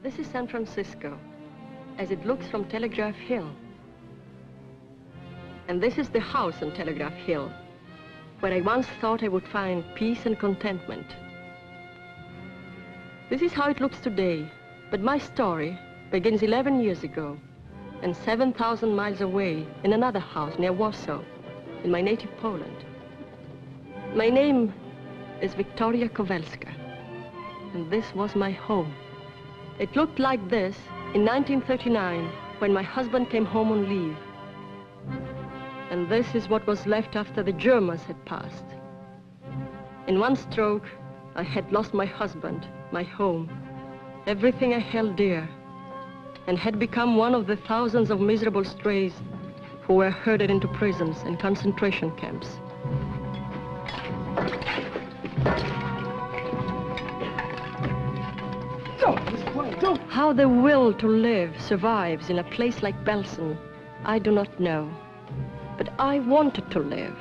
This is San Francisco, as it looks from Telegraph Hill. And this is the house on Telegraph Hill, where I once thought I would find peace and contentment. This is how it looks today, but my story begins 11 years ago, and 7,000 miles away in another house near Warsaw, in my native Poland. My name is Victoria Kowelska, and this was my home. It looked like this in 1939, when my husband came home on leave. And this is what was left after the Germans had passed. In one stroke, I had lost my husband, my home, everything I held dear, and had become one of the thousands of miserable strays who were herded into prisons and concentration camps. How the will to live survives in a place like Belsen, I do not know. But I wanted to live.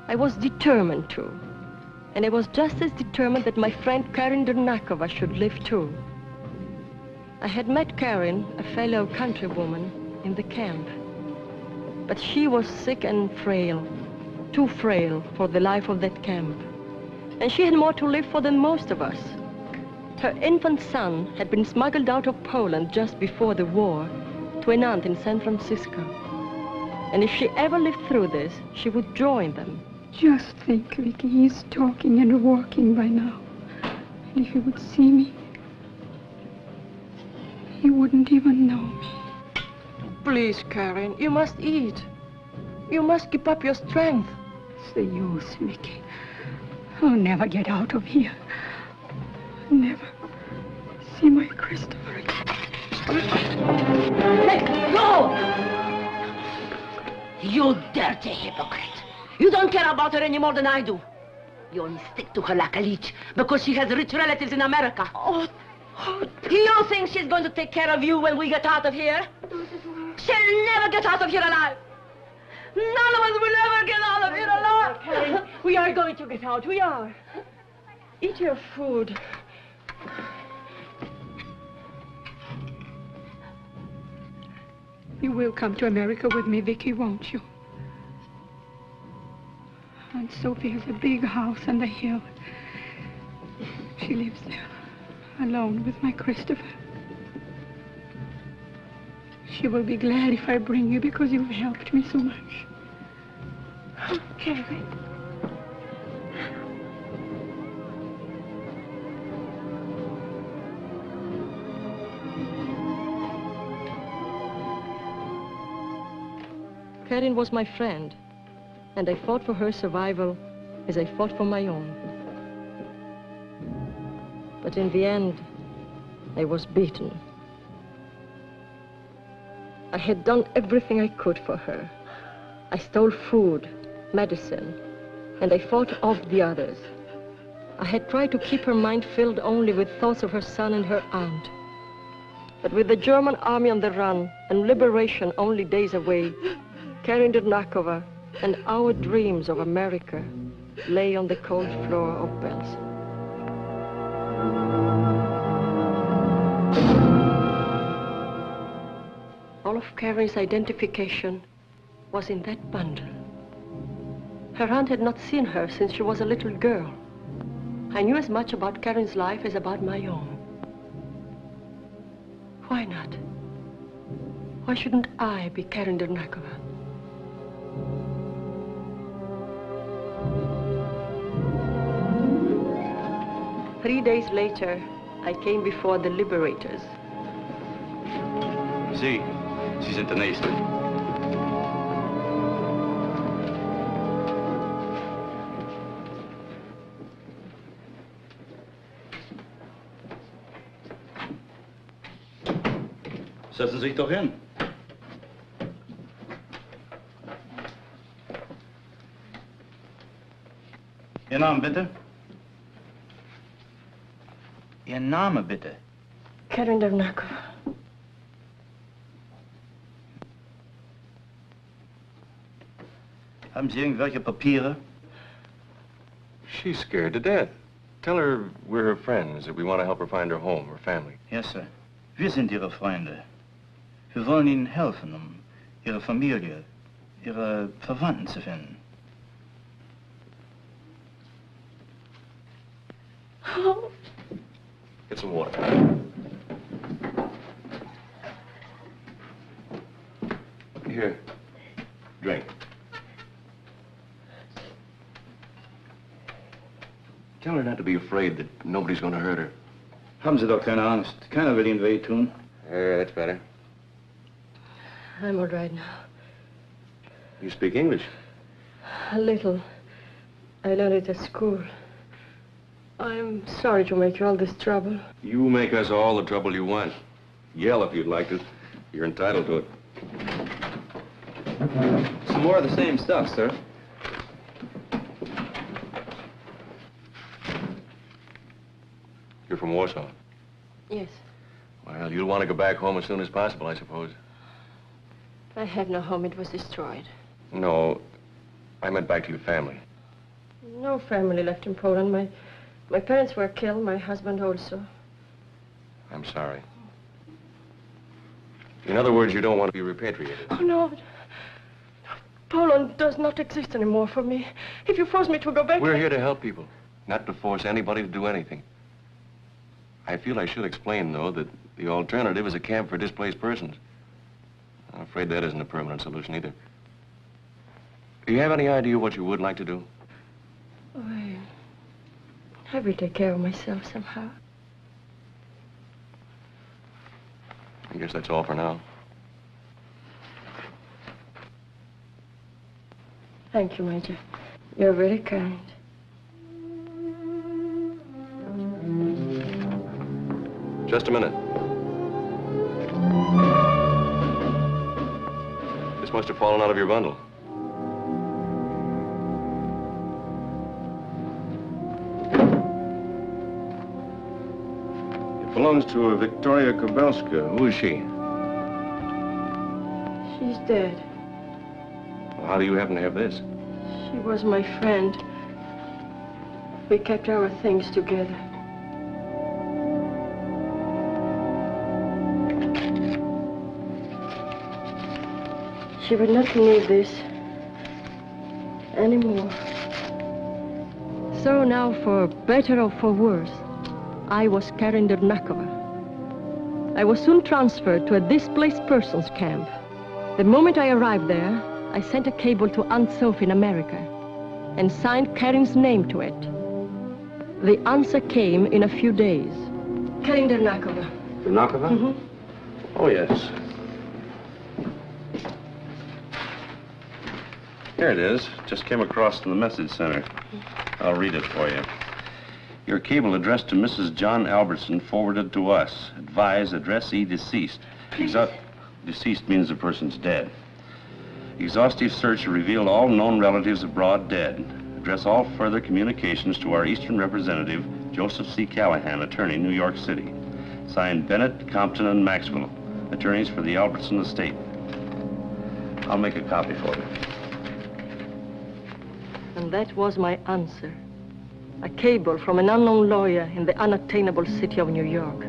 I was determined to. And I was just as determined that my friend Karin Dernakova should live too. I had met Karin, a fellow countrywoman, in the camp. But she was sick and frail, too frail for the life of that camp. And she had more to live for than most of us. Her infant son had been smuggled out of Poland just before the war to an aunt in San Francisco. And if she ever lived through this, she would join them. Just think, Vicky, he's talking and walking by now. And if he would see me, he wouldn't even know me. Please, Karin, you must eat. You must keep up your strength. It's the use, Vicky. I'll never get out of here. I'll never see my Christopher again. Let go! You dirty hypocrite. You don't care about her any more than I do. You only stick to her like a leech because she has rich relatives in America. Oh, you think she's going to take care of you when we get out of here? She'll never get out of here alive. None of us will ever get out of here alive. Karin, we are going to get out. We are. Eat your food. You will come to America with me, Vicky, won't you? Aunt Sophie has a big house on the hill. She lives there, alone with my Christopher. She will be glad if I bring you because you've helped me so much. Okay. Karin was my friend, and I fought for her survival as I fought for my own. But in the end, I was beaten. I had done everything I could for her. I stole food, medicine, and I fought off the others. I had tried to keep her mind filled only with thoughts of her son and her aunt. But with the German army on the run and liberation only days away, Karin Dernakova and our dreams of America lay on the cold floor of Belsen. All of Karin's identification was in that bundle. Her aunt had not seen her since she was a little girl. I knew as much about Karin's life as about my own. Why not? Why shouldn't I be Karin Dernakova? 3 days later, I came before the liberators. Sie sind der Nächste. Setzen Sie sich doch hin. Ihr Name bitte? Ihr Name bitte? Karin Dernakova. Haben Sie irgendwelche Papiere? She's scared to death. Tell her we're her friends, that we want to help her find her home, her family. Yes, sir. Wir sind Ihre Freunde. Wir wollen Ihnen helfen, um Ihre Familie, Ihre Verwandten zu finden. Oh. Get some water. Here. Drink. Tell her not to be afraid that nobody's going to hurt her. Haben Sie doch keine Angst. Keiner will Ihnen wehtun. That's better. I'm all right now. You speak English? A little. I learned it at school. I'm sorry to make you all this trouble. You make us all the trouble you want. Yell if you'd like to. You're entitled to it. Some more of the same stuff, sir. You're from Warsaw? Yes. Well, you'll want to go back home as soon as possible, I suppose. I have no home. It was destroyed. No, I meant back to your family. No family left in Poland. My parents were killed, my husband also. I'm sorry. In other words, you don't want to be repatriated. Oh, no. Poland does not exist anymore for me. If you force me to go back... We're here to help people, not to force anybody to do anything. I feel I should explain, though, that the alternative is a camp for displaced persons. I'm afraid that isn't a permanent solution, either. Do you have any idea what you would like to do? Oh, I will take care of myself somehow. I guess that's all for now. Thank you, Major. You're very kind. Just a minute. This must have fallen out of your bundle. It belongs to a Victoria Kowelska. Who is she? She's dead. Well, how do you happen to have this? She was my friend. We kept our things together. She would not need this anymore. So now, for better or for worse, I was Karen 𝙁𝙪𝙡𝙡. I was soon transferred to a displaced persons camp. The moment I arrived there, I sent a cable to Aunt Sophie in America and signed Karen's name to it. The answer came in a few days. Karen 𝙁𝙁𝙡𝙗. 𝙁𝙁𝙗𝙗? Mm-hmm. Oh, yes. Here it is. Just came across from the message center. I'll read it for you. Your cable addressed to Mrs. John Albertson forwarded to us. Advise addressee deceased. Deceased means the person's dead. Exhaustive search revealed all known relatives abroad dead. Address all further communications to our Eastern representative, Joseph C. Callahan, attorney, New York City. Signed Bennett, Compton, and Maxwell, attorneys for the Albertson estate. I'll make a copy for you. And that was my answer. A cable from an unknown lawyer in the unattainable city of New York.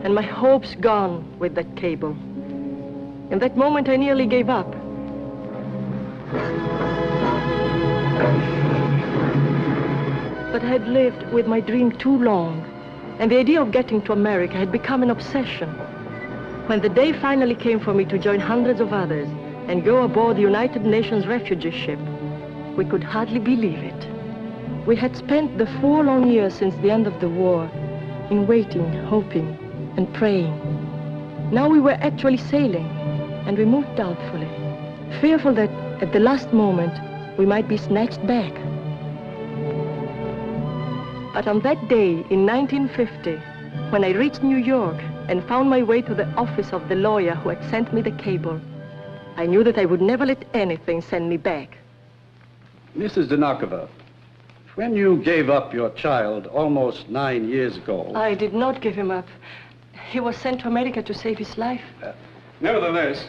And my hopes gone with that cable. In that moment, I nearly gave up. But I had lived with my dream too long, and the idea of getting to America had become an obsession. When the day finally came for me to join hundreds of others and go aboard the United Nations refugee ship, we could hardly believe it. We had spent the 4 long years since the end of the war in waiting, hoping, and praying. Now we were actually sailing, and we moved doubtfully, fearful that at the last moment we might be snatched back. But on that day in 1950, when I reached New York and found my way to the office of the lawyer who had sent me the cable, I knew that I would never let anything send me back. Mrs. 𝙁𝙁𝙡𝙗, when you gave up your child almost 9 years ago... I did not give him up. He was sent to America to save his life. Nevertheless,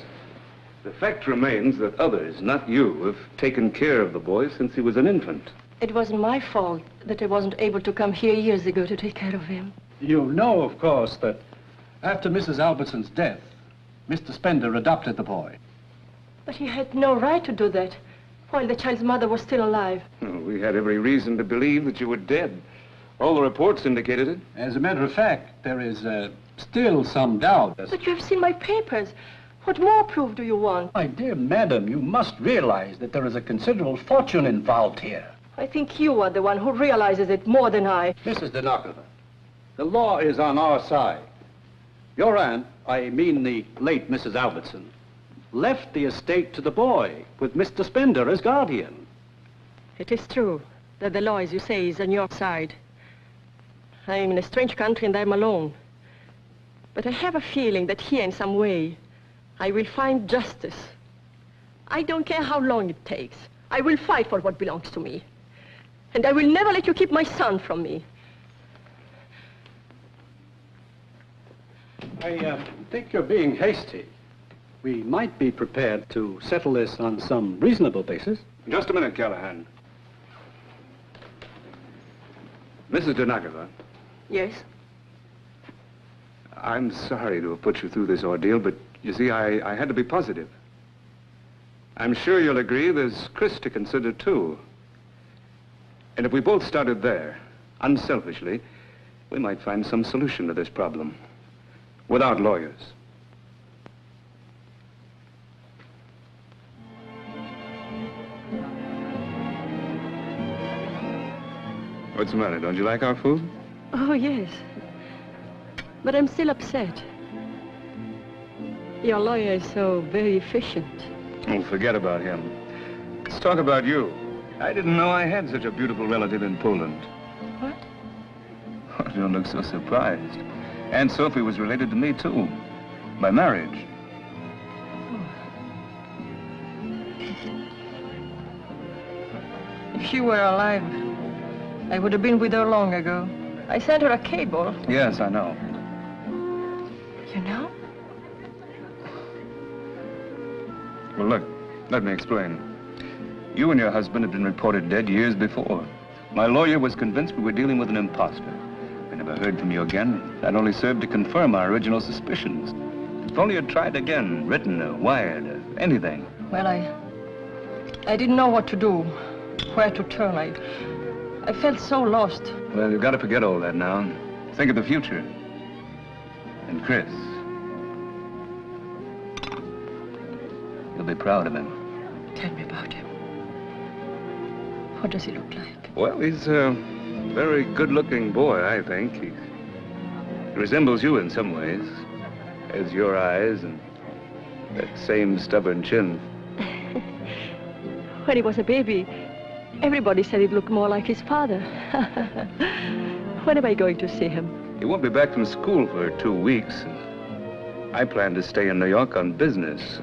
the fact remains that others, not you, have taken care of the boy since he was an infant. It wasn't my fault that I wasn't able to come here years ago to take care of him. You know, of course, that After Mrs. Albertson's death, Mr. Spender adopted the boy. But he had no right to do that while the child's mother was still alive. Well, we had every reason to believe that you were dead. All the reports indicated it. As a matter of fact, there is still some doubt. But you have seen my papers. What more proof do you want? My dear madam, you must realize that there is a considerable fortune involved here. I think you are the one who realizes it more than I. Mrs. 𝙁𝙁𝙡𝙡, the law is on our side. Your aunt, I mean the late Mrs. Albertson, left the estate to the boy with Mr. Spender as guardian. It is true that the law, as you say, is on your side. I am in a strange country and I'm alone. But I have a feeling that here in some way I will find justice. I don't care how long it takes. I will fight for what belongs to me. And I will never let you keep my son from me. I think you're being hasty. We might be prepared to settle this on some reasonable basis. Just a minute, Callahan. Mrs. 𝙁𝙁𝙡𝙡. Yes? I'm sorry to have put you through this ordeal, but you see, I had to be positive. I'm sure you'll agree there's Chris to consider, too. And if we both started there, unselfishly, we might find some solution to this problem. Without lawyers. What's the matter? Don't you like our food? Oh, yes. But I'm still upset. Your lawyer is so very efficient. Oh, forget about him. Let's talk about you. I didn't know I had such a beautiful relative in Poland. What? Oh, don't look so surprised. Aunt Sophie was related to me, too. By marriage. If she were alive, I would have been with her long ago. I sent her a cable. Yes, I know. You know? Well, look, let me explain. You and your husband had been reported dead years before. My lawyer was convinced we were dealing with an imposter. I never heard from you again. That only served to confirm our original suspicions. If only you'd tried again, written or wired or anything. Well, I didn't know what to do, where to turn. I felt so lost. Well, you've got to forget all that now. Think of the future. And Chris. You'll be proud of him. Tell me about him. What does he look like? Well, he's a very good-looking boy, I think. He resembles you in some ways. Has your eyes and that same stubborn chin. When he was a baby, everybody said he'd look more like his father. When am I going to see him? He won't be back from school for 2 weeks. And I plan to stay in New York on business.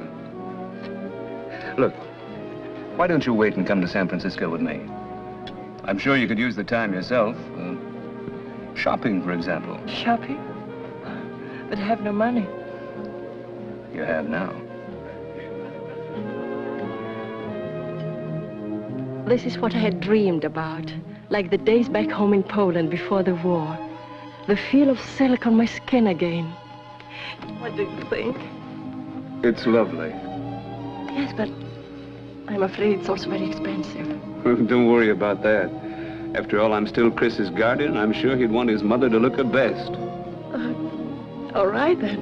Look, why don't you wait and come to San Francisco with me? I'm sure you could use the time yourself. Shopping, for example. Shopping? But I have no money. You have now. This is what I had dreamed about, like the days back home in Poland before the war. The feel of silk on my skin again. What do you think? It's lovely. Yes, but I'm afraid it's also very expensive. Don't worry about that. After all, I'm still Chris's guardian. I'm sure he'd want his mother to look her best. All right, then.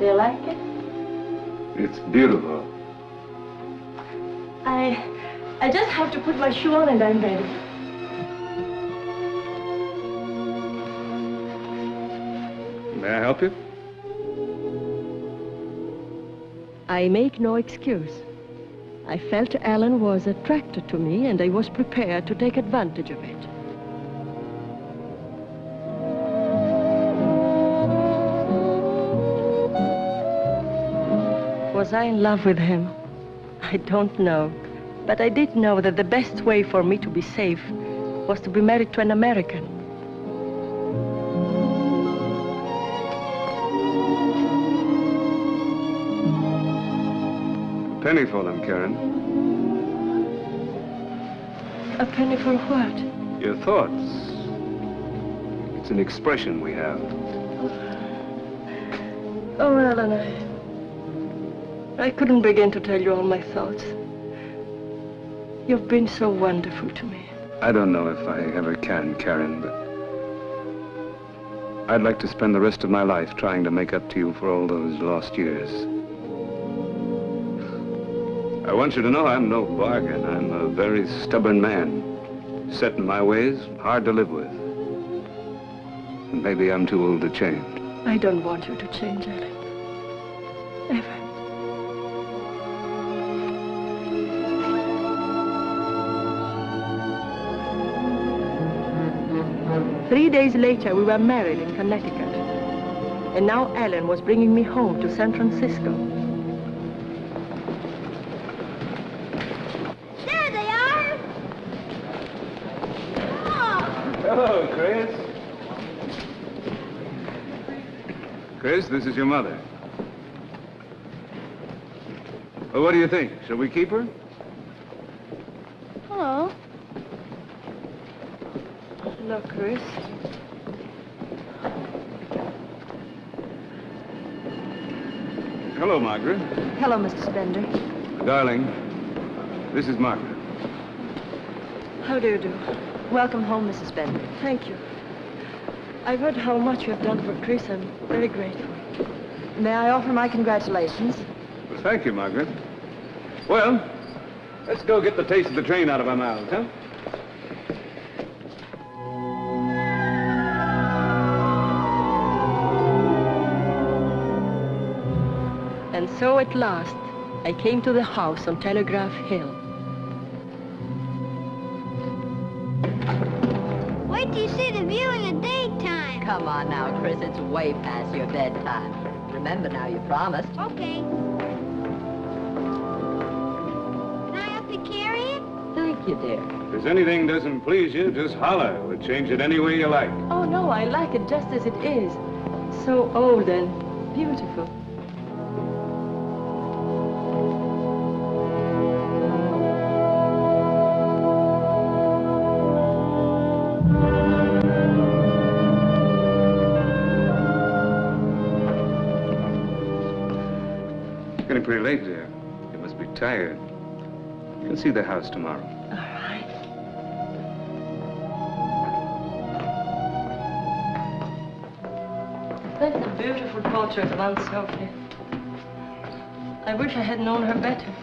Do you like it? It's beautiful. I just have to put my shoe on and I'm ready. May I help you? I make no excuse. I felt Alan was attracted to me and I was prepared to take advantage of it. Was I in love with him? I don't know. But I did know that the best way for me to be safe was to be married to an American. penny for them, Karen. A penny for what? Your thoughts. It's an expression we have. Oh, Alan, I couldn't begin to tell you all my thoughts. You've been so wonderful to me. I don't know if I ever can, Karen, but I'd like to spend the rest of my life trying to make up to you for all those lost years. I want you to know I'm no bargain. I'm a very stubborn man. Set in my ways, hard to live with. And maybe I'm too old to change. I don't want you to change, Alan. Ever. 3 days later, we were married in Connecticut. And now Alan was bringing me home to San Francisco. There they are! Oh. Hello, Chris. Chris, this is your mother. Well, what do you think? Shall we keep her? Hello. Hello, Chris. Hello, Margaret. Hello, Mr. Spender. Darling, this is Margaret. How do you do? Welcome home, Mrs. Spender. Thank you. I've heard how much you have done for Chris. I'm very grateful. May I offer my congratulations? Well, thank you, Margaret. Well, let's go get the taste of the train out of our mouths, huh? And so at last, I came to the house on Telegraph Hill. Wait till you see the view in the daytime. Come on now, Chris. It's way past your bedtime. Remember now, you promised. Okay. Can I help you carry it? Thank you, dear. If there's anything doesn't please you, just holler. We'll change it any way you like. Oh, no, I like it just as it is. So old and beautiful. It's getting pretty late, dear. You must be tired. You can see the house tomorrow. All right. That's a beautiful portrait of Aunt Sophie. I wish I had known her better.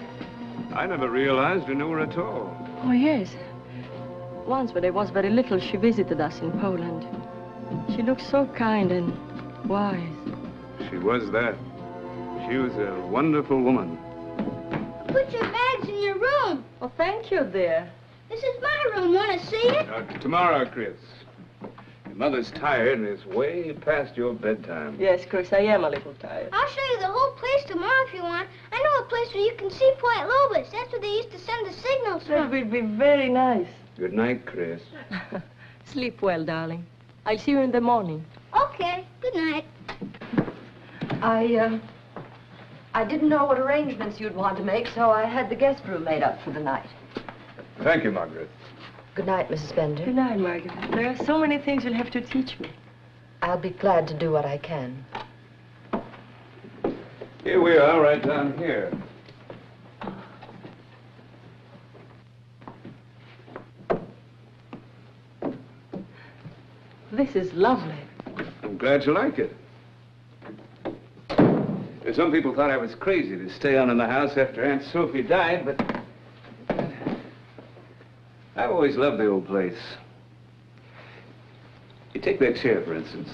I never realized you knew her at all. Oh, yes. Once, when I was very little, she visited us in Poland. She looked so kind and wise. She was that. She was a wonderful woman. Put your bags in your room. Oh, thank you, dear. This is my room. Want to see it? Tomorrow, Chris. Your mother's tired and it's way past your bedtime. Yes, Chris, I am a little tired. I'll show you the whole place tomorrow if you want. I know a place where you can see Point Lobos. That's where they used to send the signals That from. will be very nice. Good night, Chris. Sleep well, darling. I'll see you in the morning. Okay. Good night. I didn't know what arrangements you'd want to make, so I had the guest room made up for the night. Thank you, Margaret. Good night, Mrs. Spender. Good night, Margaret. There are so many things you'll have to teach me. I'll be glad to do what I can. Here we are, right down here. This is lovely. I'm glad you like it. Some people thought I was crazy to stay on in the house after Aunt Sophie died, but I've always loved the old place. You take that chair, for instance.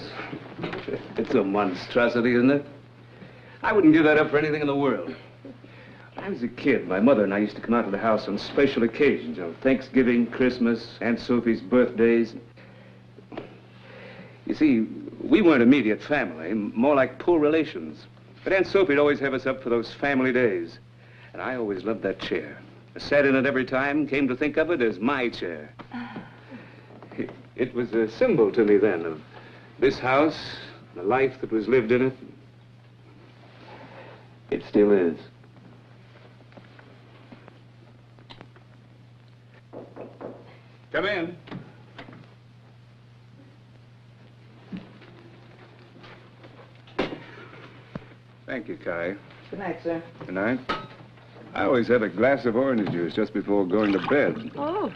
It's a monstrosity, isn't it? I wouldn't give that up for anything in the world. When I was a kid, my mother and I used to come out to the house on special occasions, you know, Thanksgiving, Christmas, Aunt Sophie's birthdays. You see, we weren't immediate family, more like poor relations. But Aunt Sophie'd always have us up for those family days. And I always loved that chair. I sat in it every time, came to think of it as my chair. It was a symbol to me then of this house, the life that was lived in it. It still is. Come in. Thank you, Kai. Good night, sir. Good night. I always have a glass of orange juice just before going to bed. Oh.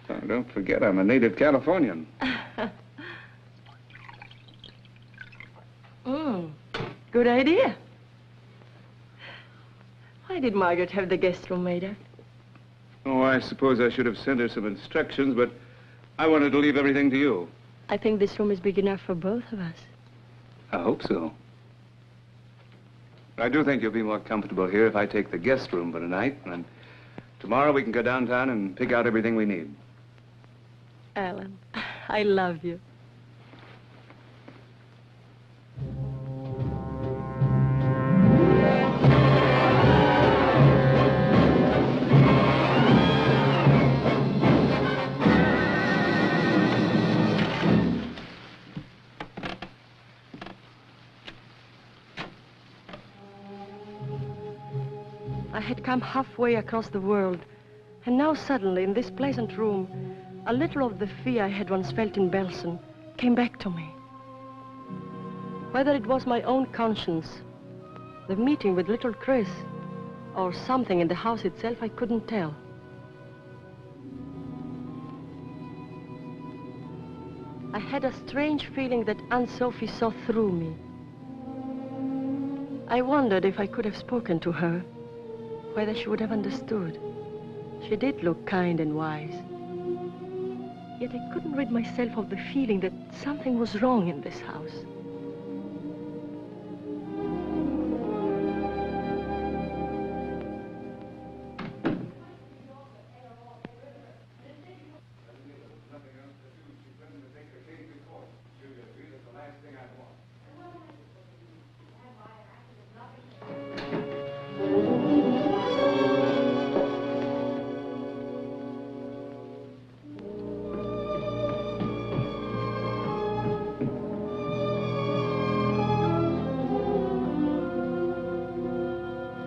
Oh, don't forget, I'm a native Californian. Good idea. Why did Margaret have the guest room made up? Oh, I suppose I should have sent her some instructions, but I wanted to leave everything to you. I think this room is big enough for both of us. I hope so. I do think you'll be more comfortable here if I take the guest room for tonight, and then tomorrow we can go downtown and pick out everything we need. Alan, I love you. I had come halfway across the world, and now suddenly, in this pleasant room, a little of the fear I had once felt in Belsen came back to me. Whether it was my own conscience, the meeting with little Chris, or something in the house itself, I couldn't tell. I had a strange feeling that Aunt Sophie saw through me. I wondered if I could have spoken to her, whether she would have understood. She did look kind and wise. Yet I couldn't rid myself of the feeling that something was wrong in this house.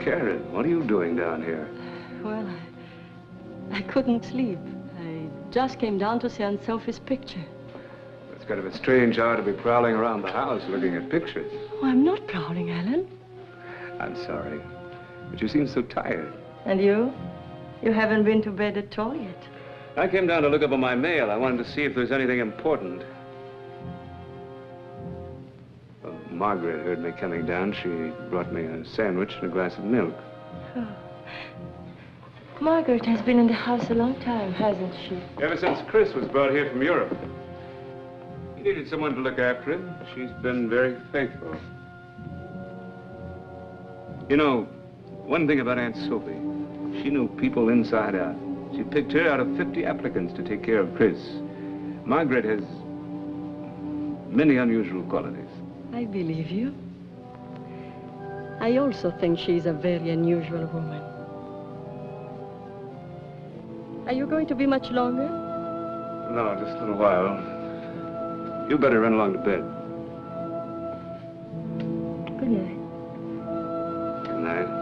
Karen, what are you doing down here? Well, I couldn't sleep. I just came down to see Aunt Sophie's picture. It's kind of a strange hour to be prowling around the house looking at pictures. Oh, I'm not prowling, Alan. I'm sorry, but you seem so tired. And you? You haven't been to bed at all yet. I came down to look over my mail. I wanted to see if there's anything important. Well, Margaret heard me coming down. She brought me a sandwich and a glass of milk. Oh. Margaret has been in the house a long time, hasn't she? Ever since Chris was brought here from Europe. He needed someone to look after him. She's been very faithful. You know, one thing about Aunt Sophie, she knew people inside out. She picked her out of 50 applicants to take care of Chris. Margaret has many unusual qualities. I believe you. I also think she's a very unusual woman. Are you going to be much longer? No, just a little while. You better run along to bed. Good night. Good night.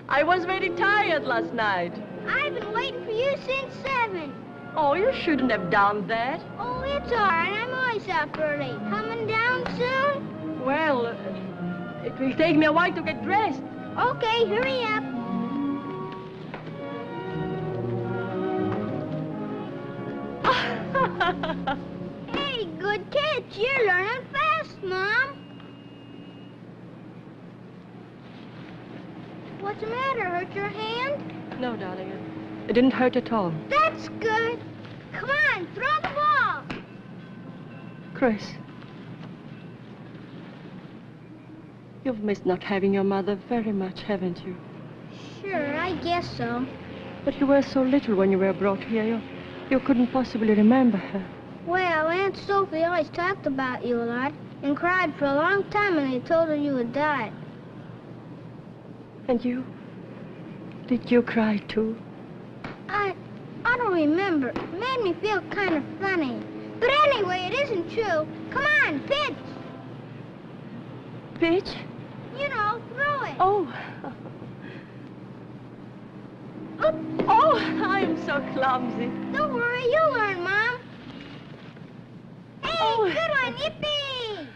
I was very tired last night. I've been waiting for you since 7. Oh, you shouldn't have done that. Oh, it's all right. I'm always up early. Coming down soon? Well, it will take me a while to get dressed. Okay, hurry up. Hey, good catch. You're learning fast, Mom. What's the matter? Hurt your hand? No, darling. It didn't hurt at all. That's good. Come on, throw the ball. Chris. You've missed not having your mother very much, haven't you? Sure, I guess so. But you were so little when you were brought here. You couldn't possibly remember her. Well, Aunt Sophie always talked about you a lot and cried for a long time when they told her you had died. And you? Did you cry too? I don't remember. It made me feel kind of funny. But anyway, it isn't true. Come on, pitch. Pitch? You know, throw it. Oh. Oh, I'm so clumsy. Don't worry, you'll learn, Mom. Hey, Oh. good one, yippee!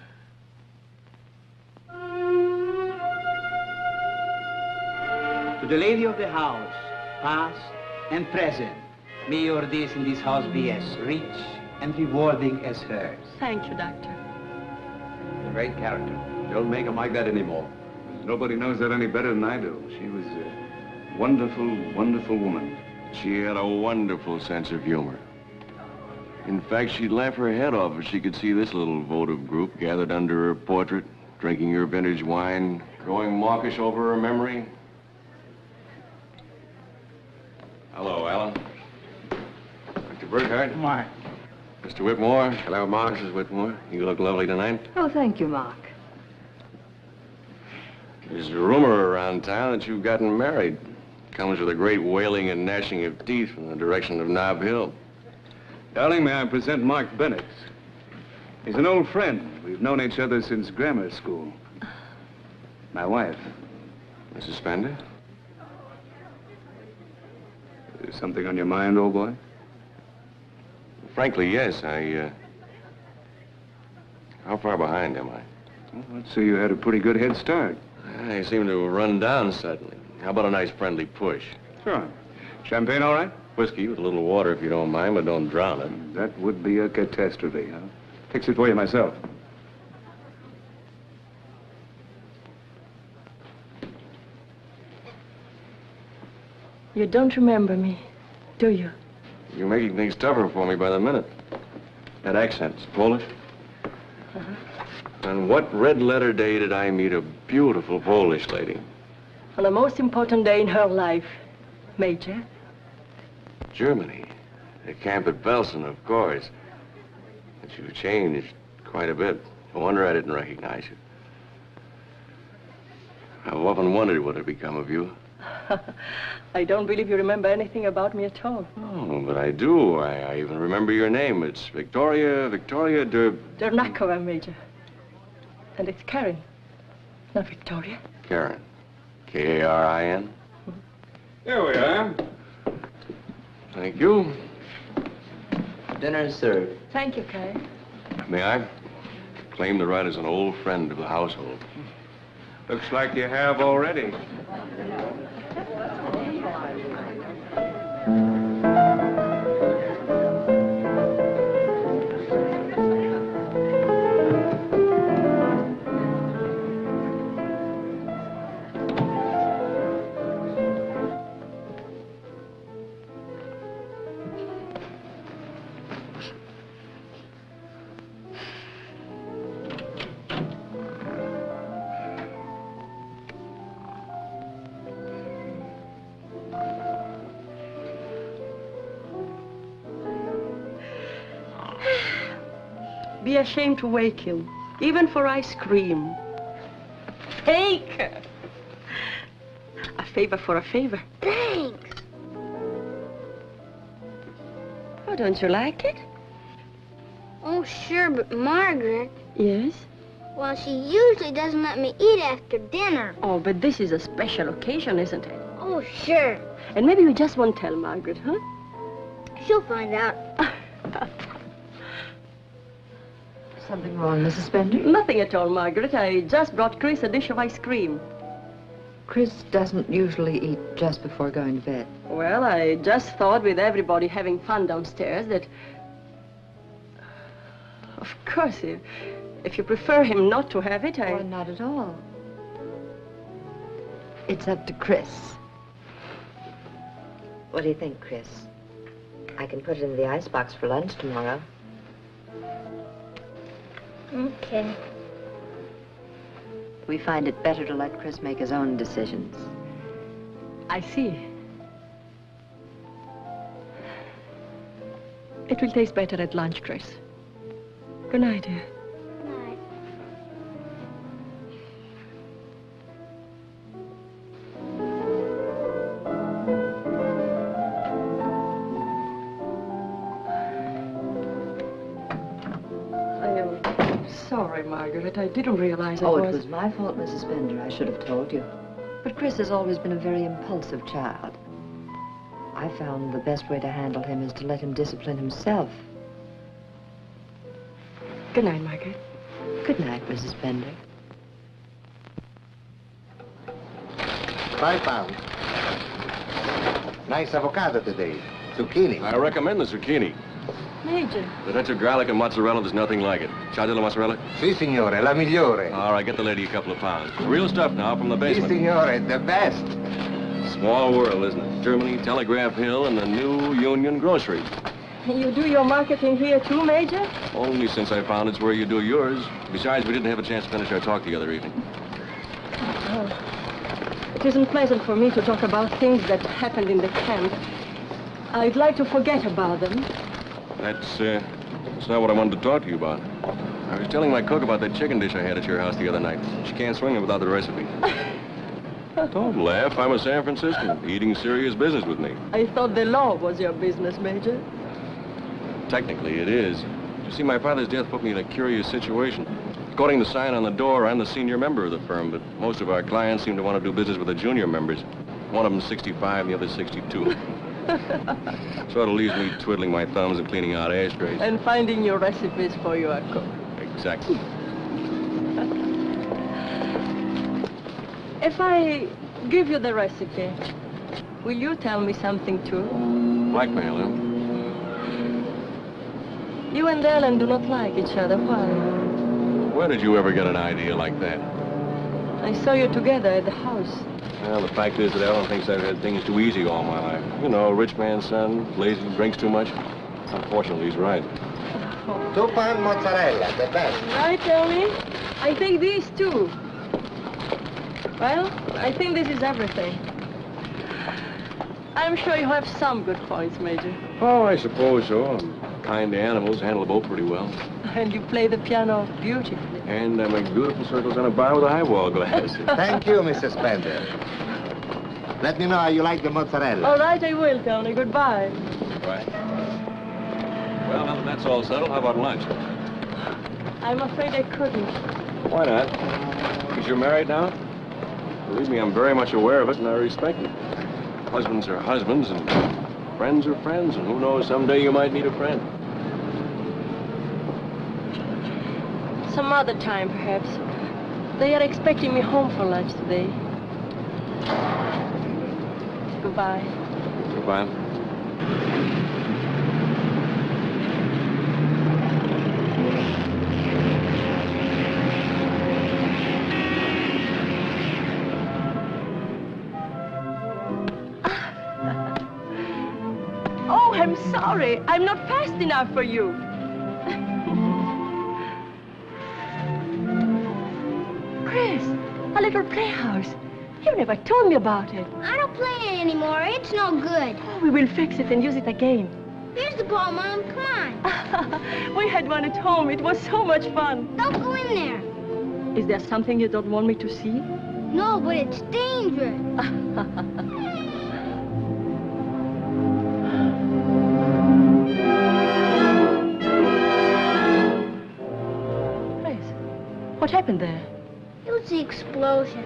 To the lady of the house, past and present, may your days in this house be as rich and rewarding as hers. Thank you, Doctor. A great character. Don't make him like that anymore. Nobody knows that any better than I do. She was a wonderful, wonderful woman. She had a wonderful sense of humor. In fact, she'd laugh her head off if she could see this little votive group gathered under her portrait, drinking her vintage wine, growing mawkish over her memory. Hello, Alan. Dr. Basehart. Mark. Mr. Whitmore. Hello, Mark. Mrs. Whitmore. You look lovely tonight. Oh, thank you, Mark. There's a rumor around town that you've gotten married. Comes with a great wailing and gnashing of teeth from the direction of Nob Hill. Darling, may I present Mark Bennett? He's an old friend. We've known each other since grammar school. My wife. Mrs. Spender? Is something on your mind, old boy? Frankly, yes. How far behind am I? Well, let's see, you had a pretty good head start. I seem to have run down suddenly. How about a nice friendly push? Sure. Champagne all right? Whiskey with a little water if you don't mind, but don't drown it. That would be a catastrophe, huh? Fix it for you myself. You don't remember me, do you? You're making things tougher for me by the minute. That accent's Polish. On what red letter day did I meet a beautiful Polish lady? On the most important day in her life, Major. Germany. The camp at Belsen, of course. But you've changed quite a bit. No wonder I didn't recognize you. I've often wondered what had become of you. I don't believe you remember anything about me at all. Oh, but I do. I even remember your name. It's Victoria Ďurňáková, Major. And it's Karen, not Victoria. Karen. K-A-R-I-N? Here we are. Thank you. Dinner is served. Thank you, Karen. May I claim the right as an old friend of the household? Looks like you have already. Be ashamed to wake him, even for ice cream. Take! A favor for a favor. Thanks. Oh, don't you like it? Oh, sure, but Margaret, Yes. well, she usually doesn't let me eat after dinner. Oh, but this is a special occasion, isn't it? Oh, sure. And maybe we just won't tell Margaret, huh? She'll find out. Something wrong, Mrs. Spender? Nothing at all, Margaret. I just brought Chris a dish of ice cream. Chris doesn't usually eat just before going to bed. Well, I just thought with everybody having fun downstairs that... Of course, if you prefer him not to have it, Oh, not at all. It's up to Chris. What do you think, Chris? I can put it in the icebox for lunch tomorrow. Okay. We find it better to let Chris make his own decisions. I see. It will taste better at lunch, Chris. Good night, dear. Night. I am sorry, Margaret. I didn't realize Oh, it was my fault, Mrs. Bender. I should have told you. But Chris has always been a very impulsive child. I found the best way to handle him is to let him discipline himself. Good night, Margaret. Good night, Mrs. Bender. £5. Nice avocado today. Zucchini. I recommend the zucchini. Major. The touch of garlic and mozzarella, there's nothing like it. Ciao della mozzarella? Si, signore, la migliore. All right, get the lady a couple of pounds. Real stuff now from the basement. Si, signore, the best. Small world, isn't it? Germany, Telegraph Hill, and the new Union Grocery. You do your marketing here too, Major? Only since I found it's where you do yours. Besides, we didn't have a chance to finish our talk the other evening. Oh. It isn't pleasant for me to talk about things that happened in the camp. I'd like to forget about them. That's not what I wanted to talk to you about. I was telling my cook about that chicken dish I had at your house the other night. She can't swing it without the recipe. Don't laugh. I'm a San Franciscan, eating serious business with me. I thought the law was your business, Major. Technically, it is. You see, my father's death put me in a curious situation. According to the sign on the door, I'm the senior member of the firm, but most of our clients seem to want to do business with the junior members. One of them's 65 and the other's 62. Sort of leaves me twiddling my thumbs and cleaning out ashtrays. And finding your recipes for your cook. Exactly. If I give you the recipe, will you tell me something too? Blackmail, huh? You and Ellen do not like each other. Why? Where did you ever get an idea like that? I saw you together at the house. Well, the fact is that Ellen thinks I've had things too easy all my life. You know, rich man's son, lazy, drinks too much. Unfortunately, he's right. £2 mozzarella, the best. Right, Ellie? I take these too. Well, I think this is everything. I'm sure you have some good points, Major. Oh, I suppose so. I'm kind to animals, handle a boat pretty well. And you play the piano beautifully. And I make beautiful circles on a bar with a highball glass. Thank you, Mrs. Bender. Let me know how you like the mozzarella. All right, I will, Tony. Goodbye. Right. Well, now that that's all settled, how about lunch? I'm afraid I couldn't. Why not? Because you're married now? Believe me, I'm very much aware of it, and I respect it. Husbands are husbands, and friends are friends, and who knows, someday you might need a friend. Some other time, perhaps. They are expecting me home for lunch today. Goodbye. Goodbye. Oh, I'm sorry. I'm not fast enough for you. Chris, a little playhouse. You never told me about it. I don't play it anymore. It's no good. Oh, we will fix it and use it again. Here's the ball, Mom. Come on. We had one at home. It was so much fun. Don't go in there. Is there something you don't want me to see? No, but it's dangerous. Chris, what happened there? It was the explosion.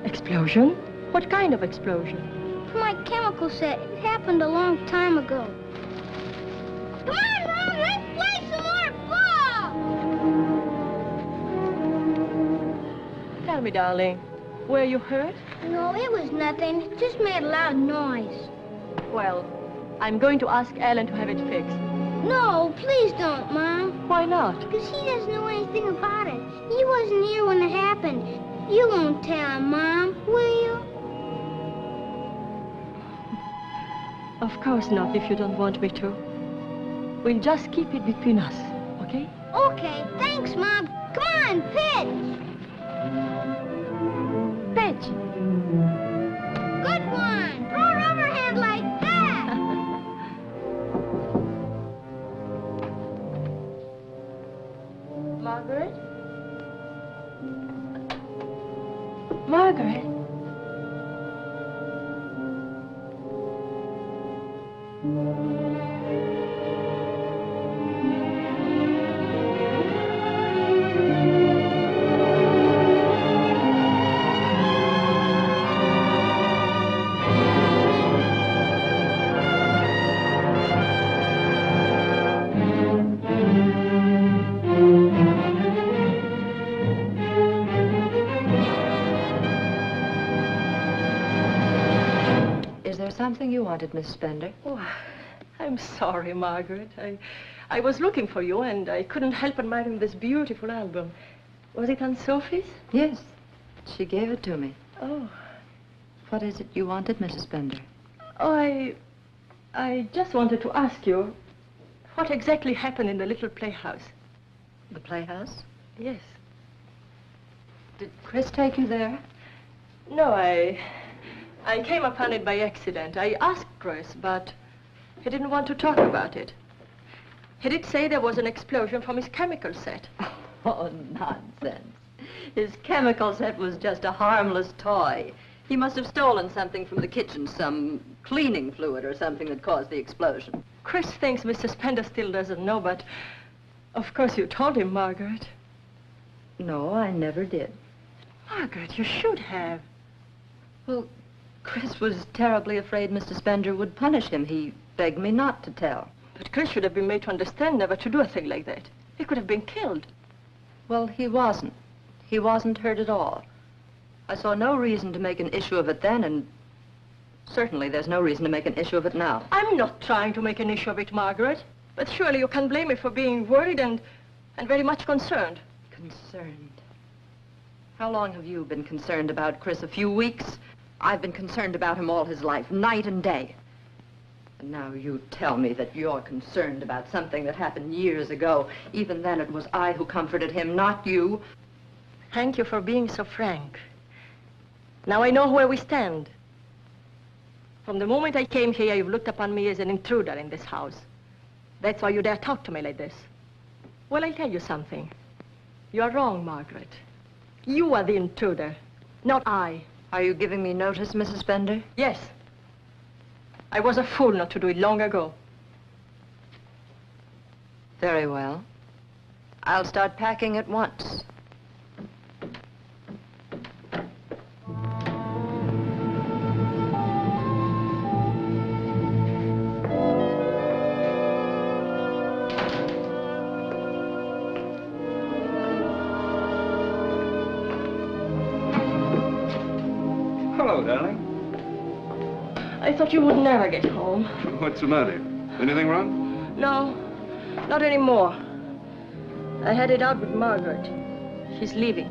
Explosion? What kind of explosion? For my chemical set, it happened a long time ago. Come on, Mom, let's play some more ball! Tell me, darling, were you hurt? No, it was nothing. It just made a loud noise. Well, I'm going to ask Alan to have it fixed. No, please don't, Mom. Why not? Because he doesn't know anything about it. He wasn't here when it happened. You won't tell him, Mom, will you? Of course not, if you don't want me to. We'll just keep it between us, okay? Okay, thanks, Mom. Come on, pitch! Catch. Good one. Throw it overhand like that. Margaret? Margaret? Something you wanted, Miss Spender? Oh, I'm sorry, Margaret. I was looking for you, and I couldn't help admiring this beautiful album. Was it Aunt Sophie's? Yes. She gave it to me. Oh. What is it you wanted, Mrs. Spender? Oh, I just wanted to ask you what exactly happened in the little playhouse. The playhouse? Yes. Did Chris take you there? No, I came upon it by accident. I asked Chris, but he didn't want to talk about it. He did say there was an explosion from his chemical set. Oh, nonsense. His chemical set was just a harmless toy. He must have stolen something from the kitchen, some cleaning fluid or something that caused the explosion. Chris thinks Mr. Spender still doesn't know, but of course you told him, Margaret. No, I never did. Margaret, you should have. Well, Chris was terribly afraid Mr. Spender would punish him. He begged me not to tell. But Chris should have been made to understand never to do a thing like that. He could have been killed. Well, he wasn't. He wasn't hurt at all. I saw no reason to make an issue of it then, and certainly there's no reason to make an issue of it now. I'm not trying to make an issue of it, Margaret. But surely you can't blame me for being worried and very much concerned. Concerned? How long have you been concerned about Chris? A few weeks? I've been concerned about him all his life, night and day. And now you tell me that you're concerned about something that happened years ago. Even then, it was I who comforted him, not you. Thank you for being so frank. Now I know where we stand. From the moment I came here, you've looked upon me as an intruder in this house. That's why you dare talk to me like this. Well, I'll tell you something. You're wrong, Margaret. You are the intruder, not I. Are you giving me notice, Mrs. Spender? Yes. I was a fool not to do it long ago. Very well. I'll start packing at once. Hello, darling. I thought you would never get home. What's the matter? Anything wrong? No, not anymore. I had it out with Margaret. She's leaving.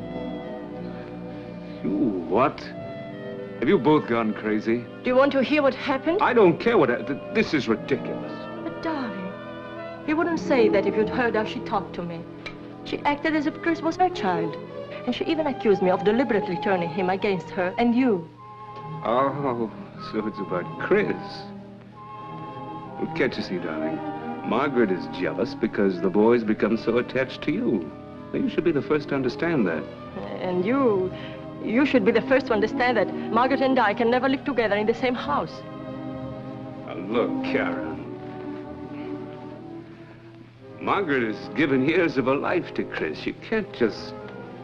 You what? Have you both gone crazy? Do you want to hear what happened? I don't care what... This is ridiculous. But darling, you wouldn't say that if you'd heard how she talked to me. She acted as if Chris was her child. And she even accused me of deliberately turning him against her and you. Oh, so it's about Chris. Well, can't you see, darling? Margaret is jealous because the boy's become so attached to you. Now, you should be the first to understand that. And you should be the first to understand that Margaret and I can never live together in the same house. Now, look, Karen. Margaret has given years of her life to Chris. You can't just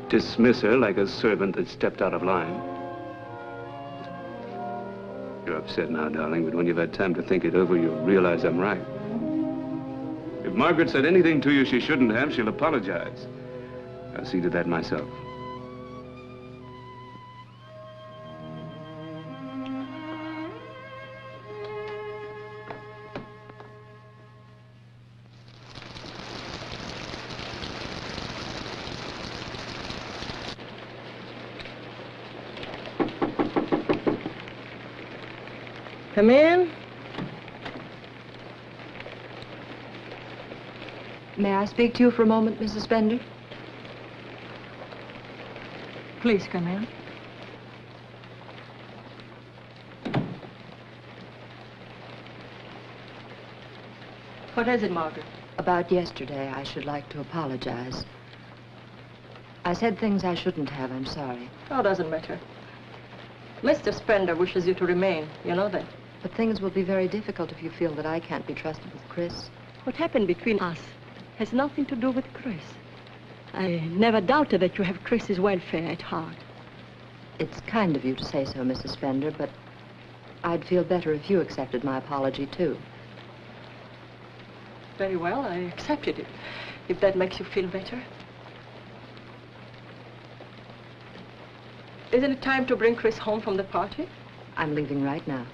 dismiss her like a servant that stepped out of line. You're upset now, darling, but when you've had time to think it over, you'll realize I'm right. If Margaret said anything to you she shouldn't have, she'll apologize. I'll see to that myself. Come in. May I speak to you for a moment, Mrs. Spender? Please come in. What is it, Margaret? About yesterday, I should like to apologize. I said things I shouldn't have. I'm sorry. Oh, doesn't matter. Mr. Spender wishes you to remain. You know that. But things will be very difficult if you feel that I can't be trusted with Chris. What happened between us has nothing to do with Chris. I never doubted that you have Chris's welfare at heart. It's kind of you to say so, Mrs. Spender, but I'd feel better if you accepted my apology, too. Very well, I accepted it, if that makes you feel better. Isn't it time to bring Chris home from the party? I'm leaving right now.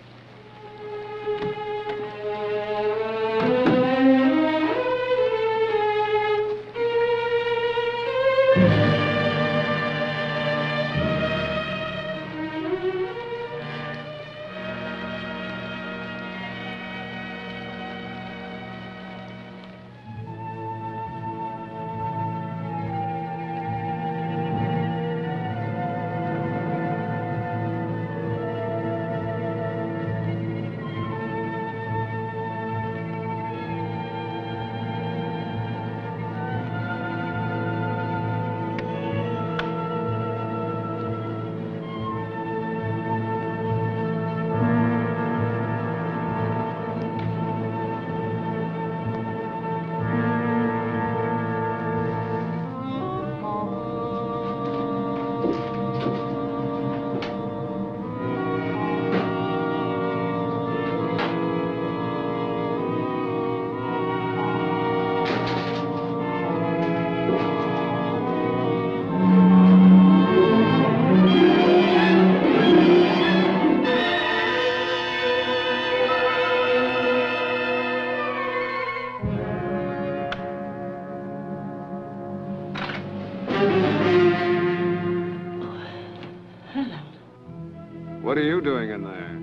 What are you doing in there?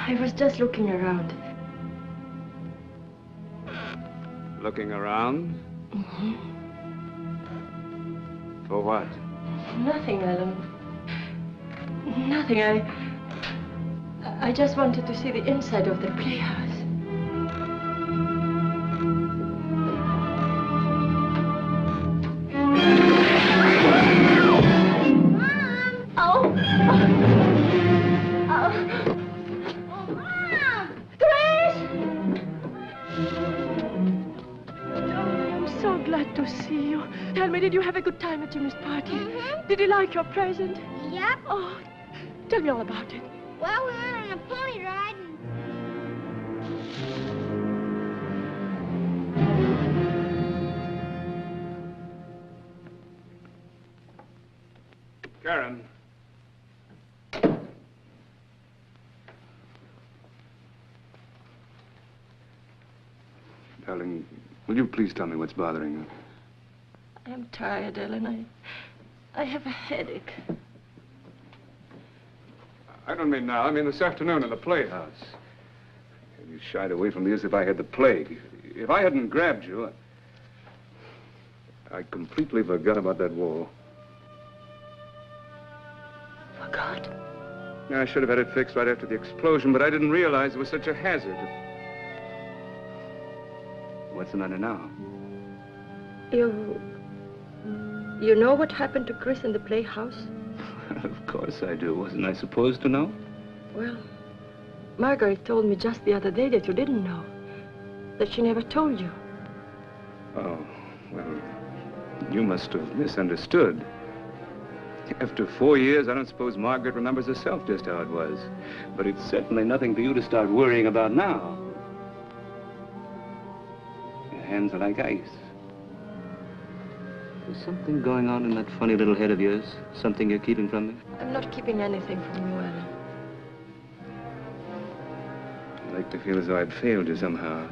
I was just looking around. Looking around? Mm-hmm. For what? Nothing, Alan. Nothing. I just wanted to see the inside of the playhouse. Did you have a good time at Jimmy's party? Mm-hmm. Did he like your present? Yep. Oh, tell me all about it. Well, we went on a pony ride and... Karen. Darling, will you please tell me what's bothering you? I'm tired, Ellen. I have a headache. I don't mean now. I mean this afternoon in the playhouse. You shied away from me as if I had the plague. If I hadn't grabbed you, I completely forgot about that wall. Forgot? I should have had it fixed right after the explosion, but I didn't realize it was such a hazard. What's the matter now? You know what happened to Chris in the playhouse? Of course I do. Wasn't I supposed to know? Well, Margaret told me just the other day that you didn't know. That she never told you. Oh, well, you must have misunderstood. After 4 years, I don't suppose Margaret remembers herself just how it was. But it's certainly nothing for you to start worrying about now. Your hands are like ice. There's something going on in that funny little head of yours? Something you're keeping from me? I'm not keeping anything from you, Ellen. I like to feel as though I'd failed you somehow.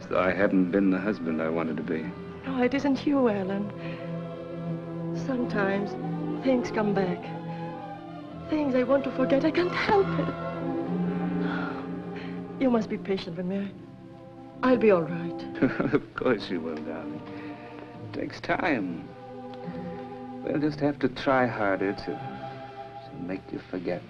As though I hadn't been the husband I wanted to be. No, it isn't you, Ellen. Sometimes things come back. Things I want to forget. I can't help it. You must be patient with me. I'll be all right. Of course you will, darling. It takes time. We'll just have to try harder to make you forget.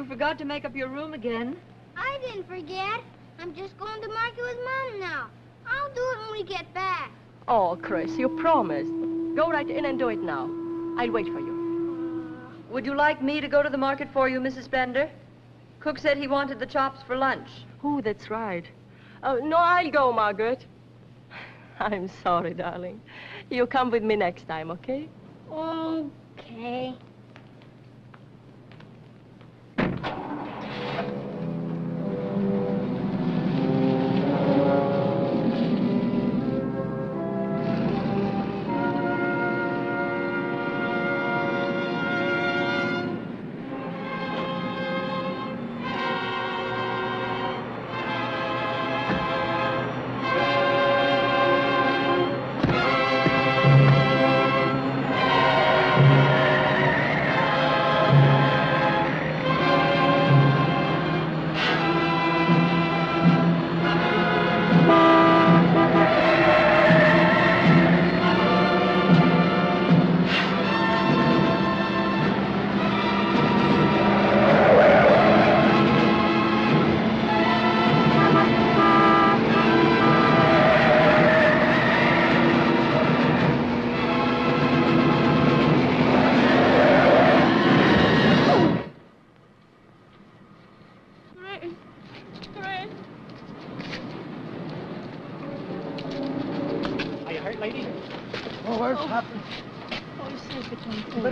you forgot to make up your room again. I didn't forget. I'm just going to market with Mom now. I'll do it when we get back. Oh, Chris, you promised. Go right in and do it now. I'll wait for you. Would you like me to go to the market for you, Mrs. Bender? Cook said he wanted the chops for lunch. Oh, that's right. No, I'll go, Margaret. I'm sorry, darling. You come with me next time, okay? Okay.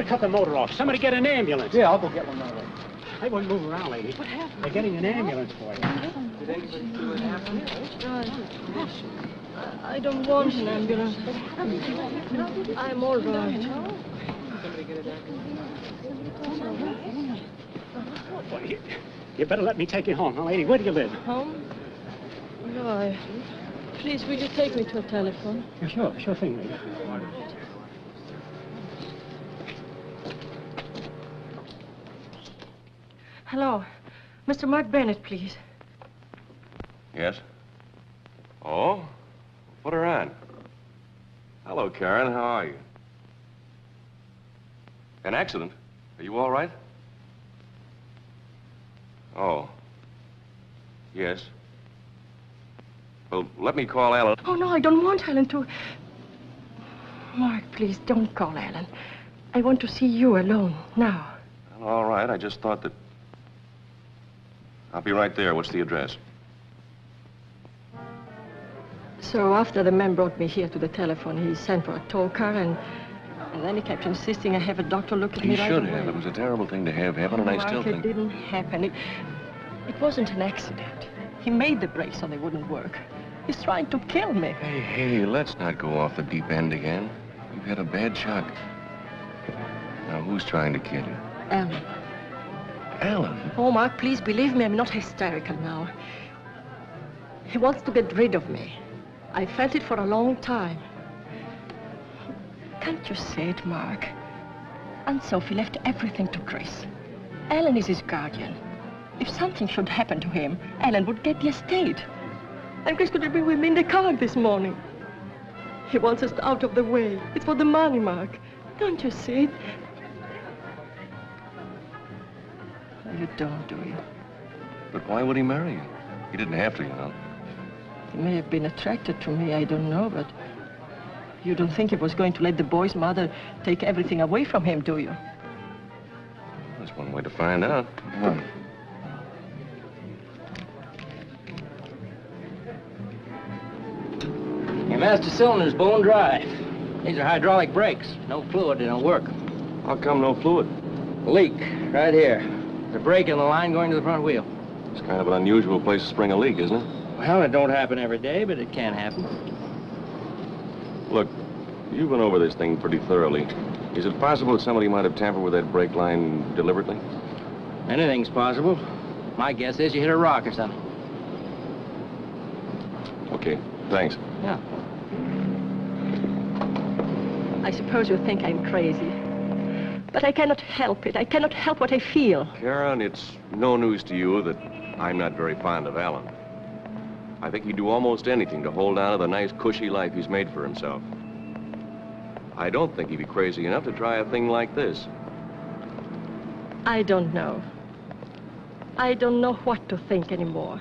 Cut the motor off. Somebody get an ambulance. Yeah, I'll go get one right away. Hey, won't move around, lady. What happened? They're getting an ambulance for you. Did anybody see what happened? I don't want an ambulance. I'm all right. Somebody get it out. You better let me take you home, huh, lady? Where do you live? Home? No, please, will you take me to a telephone? Yeah, sure thing, lady. Hello. Mr. Mark Bennett, please. Yes? Oh? Put her on. Hello, Karen. How are you? An accident? Are you all right? Oh. Yes. Well, let me call Ellen. Oh, no, I don't want Ellen to... Mark, please, don't call Ellen. I want to see you alone, now. Well, all right. I just thought that... I'll be right there. What's the address? So after the man brought me here to the telephone, he sent for a tow car, and then he kept insisting I have a doctor look at me right away. He should have. It was a terrible thing to have happen, and I still think... It didn't happen. It wasn't an accident. He made the brakes so they wouldn't work. He's trying to kill me. Hey, let's not go off the deep end again. You've had a bad shock. Now, who's trying to kill you? Alan. Alan? Oh, Mark, please believe me, I'm not hysterical now. He wants to get rid of me. I felt it for a long time. Can't you say it, Mark? Aunt Sophie left everything to Chris. Alan is his guardian. If something should happen to him, Alan would get the estate. And Chris could have been with me in the car this morning. He wants us out of the way. It's for the money, Mark. Don't you see it? You don't, do you? But why would he marry you? He didn't have to, you know. He may have been attracted to me, I don't know, but... You don't think he was going to let the boy's mother take everything away from him, do you? That's one way to find out. Come on. Your master cylinder's bone dry. These are hydraulic brakes. No fluid, they don't work. How come no fluid? Leak, right here. The brake in the line going to the front wheel. It's kind of an unusual place to spring a leak, isn't it? Well, it don't happen every day, but it can happen. Look, you've been over this thing pretty thoroughly. Is it possible that somebody might have tampered with that brake line deliberately? Anything's possible. My guess is you hit a rock or something. Okay, thanks. Yeah. I suppose you think I'm crazy. But I cannot help it. I cannot help what I feel. Karen, it's no news to you that I'm not very fond of Alan. I think he'd do almost anything to hold on to the nice, cushy life he's made for himself. I don't think he'd be crazy enough to try a thing like this. I don't know. I don't know what to think anymore.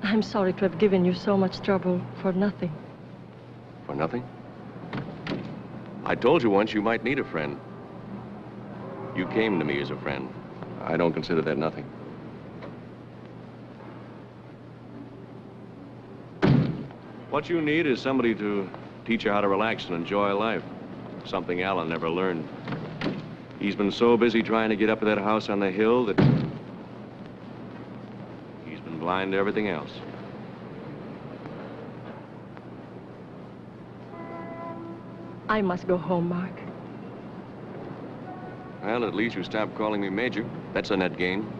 I'm sorry to have given you so much trouble for nothing. For nothing? I told you once you might need a friend. You came to me as a friend. I don't consider that nothing. What you need is somebody to teach you how to relax and enjoy life. Something Alan never learned. He's been so busy trying to get up to that house on the hill that he's been blind to everything else. I must go home, Mark. Well, at least you stopped calling me Major. That's a net gain.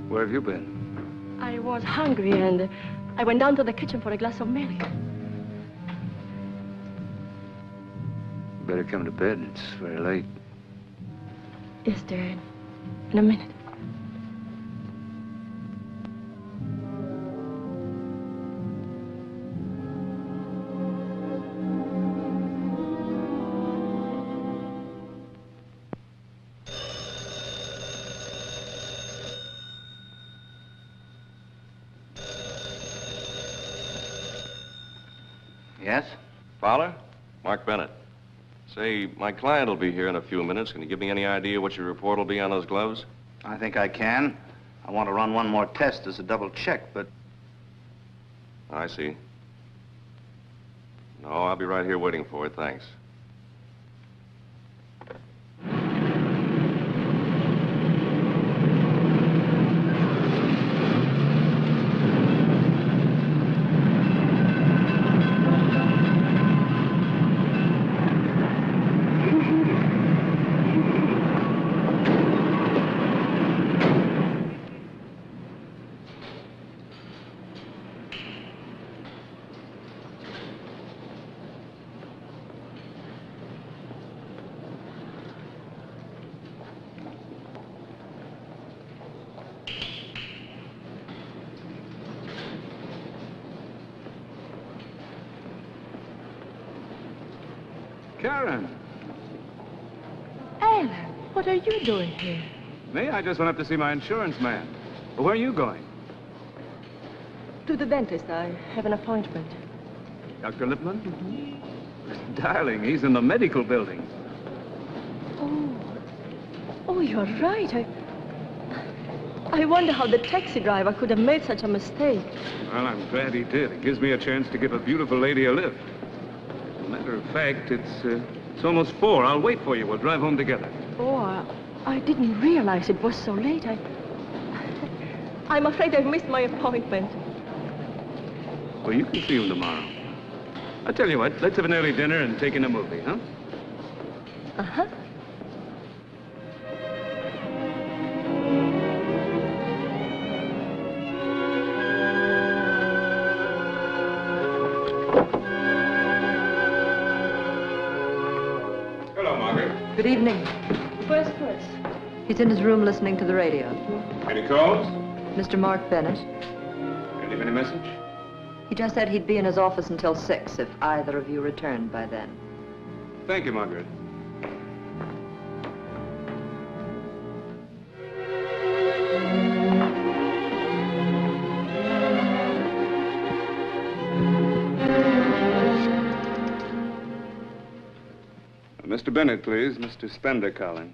Where have you been? I was hungry and I went down to the kitchen for a glass of milk. Better come to bed. It's very late. Yes, dear. In a minute. Yes? Fowler? Mark Bennett. Say, my client will be here in a few minutes. Can you give me any idea what your report will be on those gloves? I think I can. I want to run one more test as a double check, but... I see. No, I'll be right here waiting for it, thanks. Karen. Alan, what are you doing here? Me? I just went up to see my insurance man. Well, where are you going? To the dentist. I have an appointment. Dr. Lippman? Mm-hmm. Darling, he's in the medical building. Oh. Oh, you're right. I wonder how the taxi driver could have made such a mistake. Well, I'm glad he did. It gives me a chance to give a beautiful lady a lift. As a matter of fact, it's almost 4. I'll wait for you. We'll drive home together. Oh, I didn't realize it was so late. I'm afraid I've missed my appointment. Well, you can see him tomorrow. I'll tell you what, let's have an early dinner and take in a movie, huh? Uh-huh. Hello, Margaret. Good evening. Where's Chris? He's in his room listening to the radio. Any calls? Mr. Mark Bennett. Can you leave any message? He just said he'd be in his office until 6 if either of you returned by then. Thank you, Margaret. Mr. Bennett, please. Mr. Spender calling.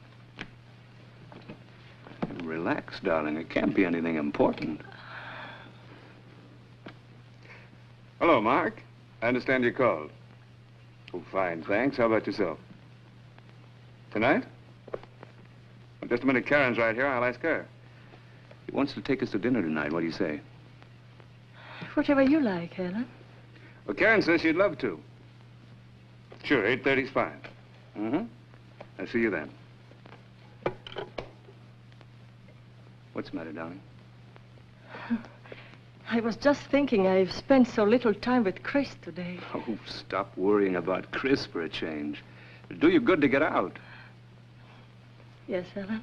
Relax, darling. It can't be anything important. Hello, Mark. I understand you called. Oh, fine, thanks. How about yourself? Tonight? Well, just a minute. Karen's right here. I'll ask her. He wants to take us to dinner tonight. What do you say? Whatever you like, Helen. Well, Karen says she'd love to. Sure, 8:30's fine. Mm-hmm. I'll see you then. What's the matter, darling? I was just thinking I've spent so little time with Chris today. Oh, stop worrying about Chris for a change. It'll do you good to get out. Yes, Helen.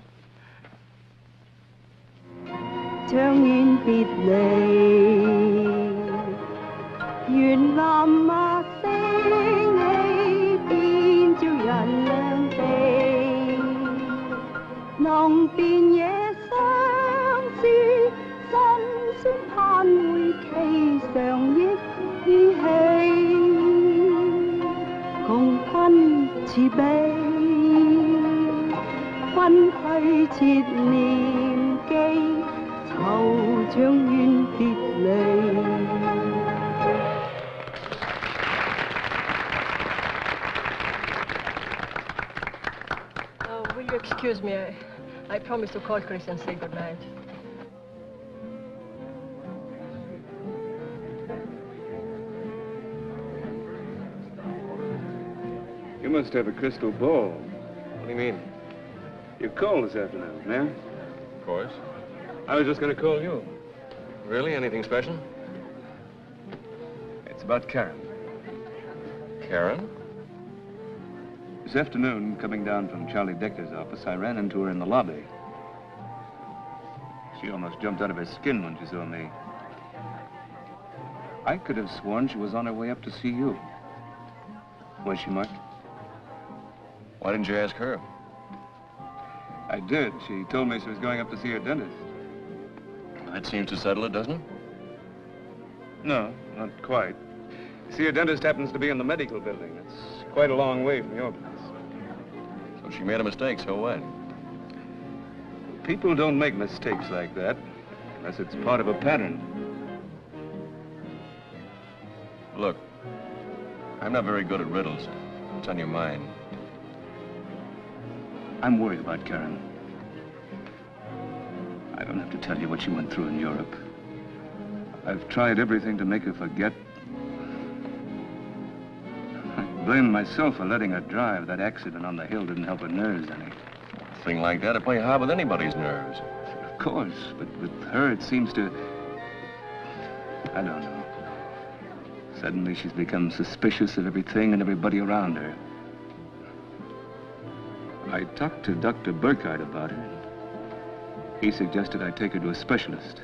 將遠別離，願那默聲起，變照人兩地，能辨野相思，辛酸盼會期常憶依稀，共吞慈悲，分虛設念記。 Oh, will you excuse me? I promised to call Chris and say goodnight. You must have a crystal ball. What do you mean? You called this afternoon, yeah? Of course. I was just going to call you. Really? Anything special? It's about Karen. Karen? This afternoon, coming down from Charlie Decker's office, I ran into her in the lobby. She almost jumped out of her skin when she saw me. I could have sworn she was on her way up to see you. Was she, Mark? Why didn't you ask her? I did. She told me she was going up to see her dentist. That seems to settle it, doesn't it? No, not quite. See, her dentist happens to be in the medical building. It's quite a long way from your place. So she made a mistake, so what? People don't make mistakes like that unless it's part of a pattern. Look, I'm not very good at riddles. What's on your mind? I'm worried about Karen. I don't have to tell you what she went through in Europe. I've tried everything to make her forget. I blame myself for letting her drive. That accident on the hill didn't help her nerves any. A thing like that, to play hard with anybody's nerves. Of course, but with her it seems to... I don't know. Suddenly she's become suspicious of everything and everybody around her. I talked to Dr. Basehart about her. He suggested I take her to a specialist.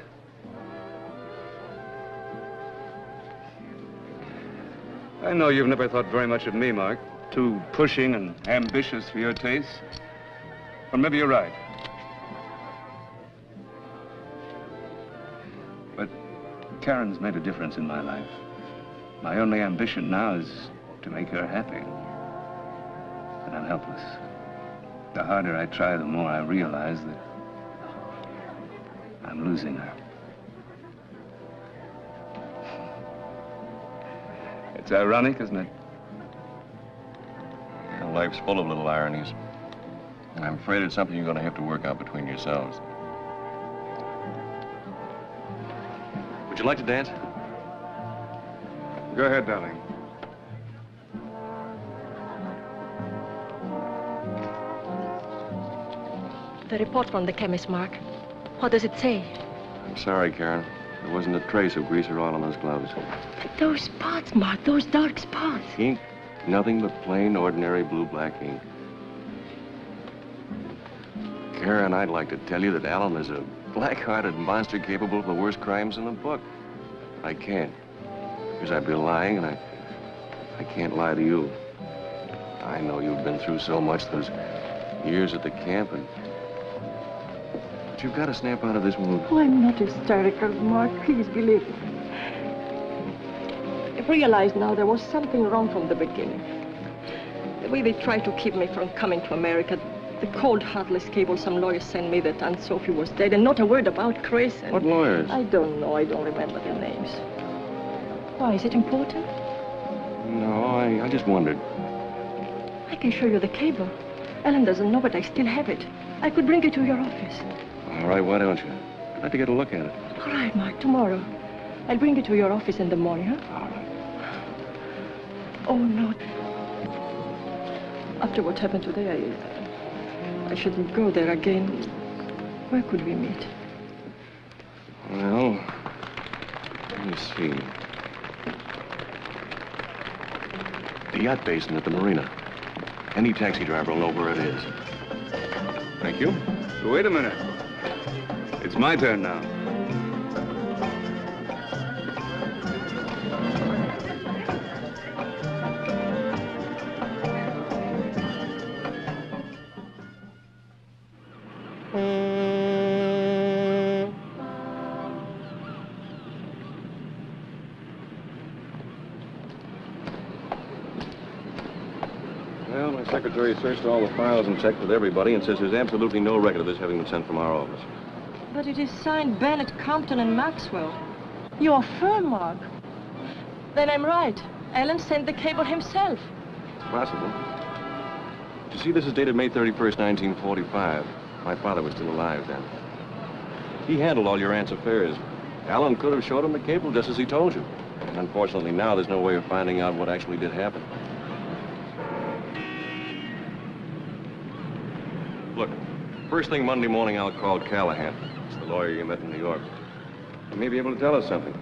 I know you've never thought very much of me, Mark. Too pushing and ambitious for your taste. Or maybe you're right. But Karen's made a difference in my life. My only ambition now is to make her happy. And I'm helpless. The harder I try, the more I realize that I'm losing her. It's ironic, isn't it? Well, life's full of little ironies. And I'm afraid it's something you're going to have to work out between yourselves. Would you like to dance? Go ahead, darling. The report from the chemist, Mark. What does it say? I'm sorry, Karen. There wasn't a trace of grease or oil on those gloves. But those spots, Mark, those dark spots. Ink? Nothing but plain, ordinary blue-black ink. Karen, I'd like to tell you that Alan is a black-hearted monster capable of the worst crimes in the book. I can't. Because I'd be lying, and I can't lie to you. I know you've been through so much those years at the camp, but you've got to snap out of this mood. Oh, I'm not hysterical, Mark. Please believe me. I've realized now there was something wrong from the beginning. The way they tried to keep me from coming to America, the cold, heartless cable some lawyers sent me that Aunt Sophie was dead, and not a word about Chris. And what lawyers? I don't know. I don't remember their names. Why, is it important? No, I just wondered. I can show you the cable. Ellen doesn't know, but I still have it. I could bring it to your office. All right, why don't you? I'd like to get a look at it. All right, Mark, tomorrow. I'll bring it to your office in the morning, huh? All right. Oh, no. After what happened today, I shouldn't go there again. Where could we meet? Well, let me see. The yacht basin at the marina. Any taxi driver will know where it is. Thank you. Wait a minute. It's my turn now. Well, my secretary searched all the files and checked with everybody and says there's absolutely no record of this having been sent from our office. But it is signed Bennett, Compton, and Maxwell. Your firm, Mark. Then I'm right. Alan sent the cable himself. It's possible. You see, this is dated May 31st, 1945. My father was still alive then. He handled all your aunt's affairs. Alan could have showed him the cable just as he told you. And unfortunately, now there's no way of finding out what actually did happen. Look, first thing Monday morning, I'll call Callahan. It's the lawyer you met in New York. He may be able to tell us something.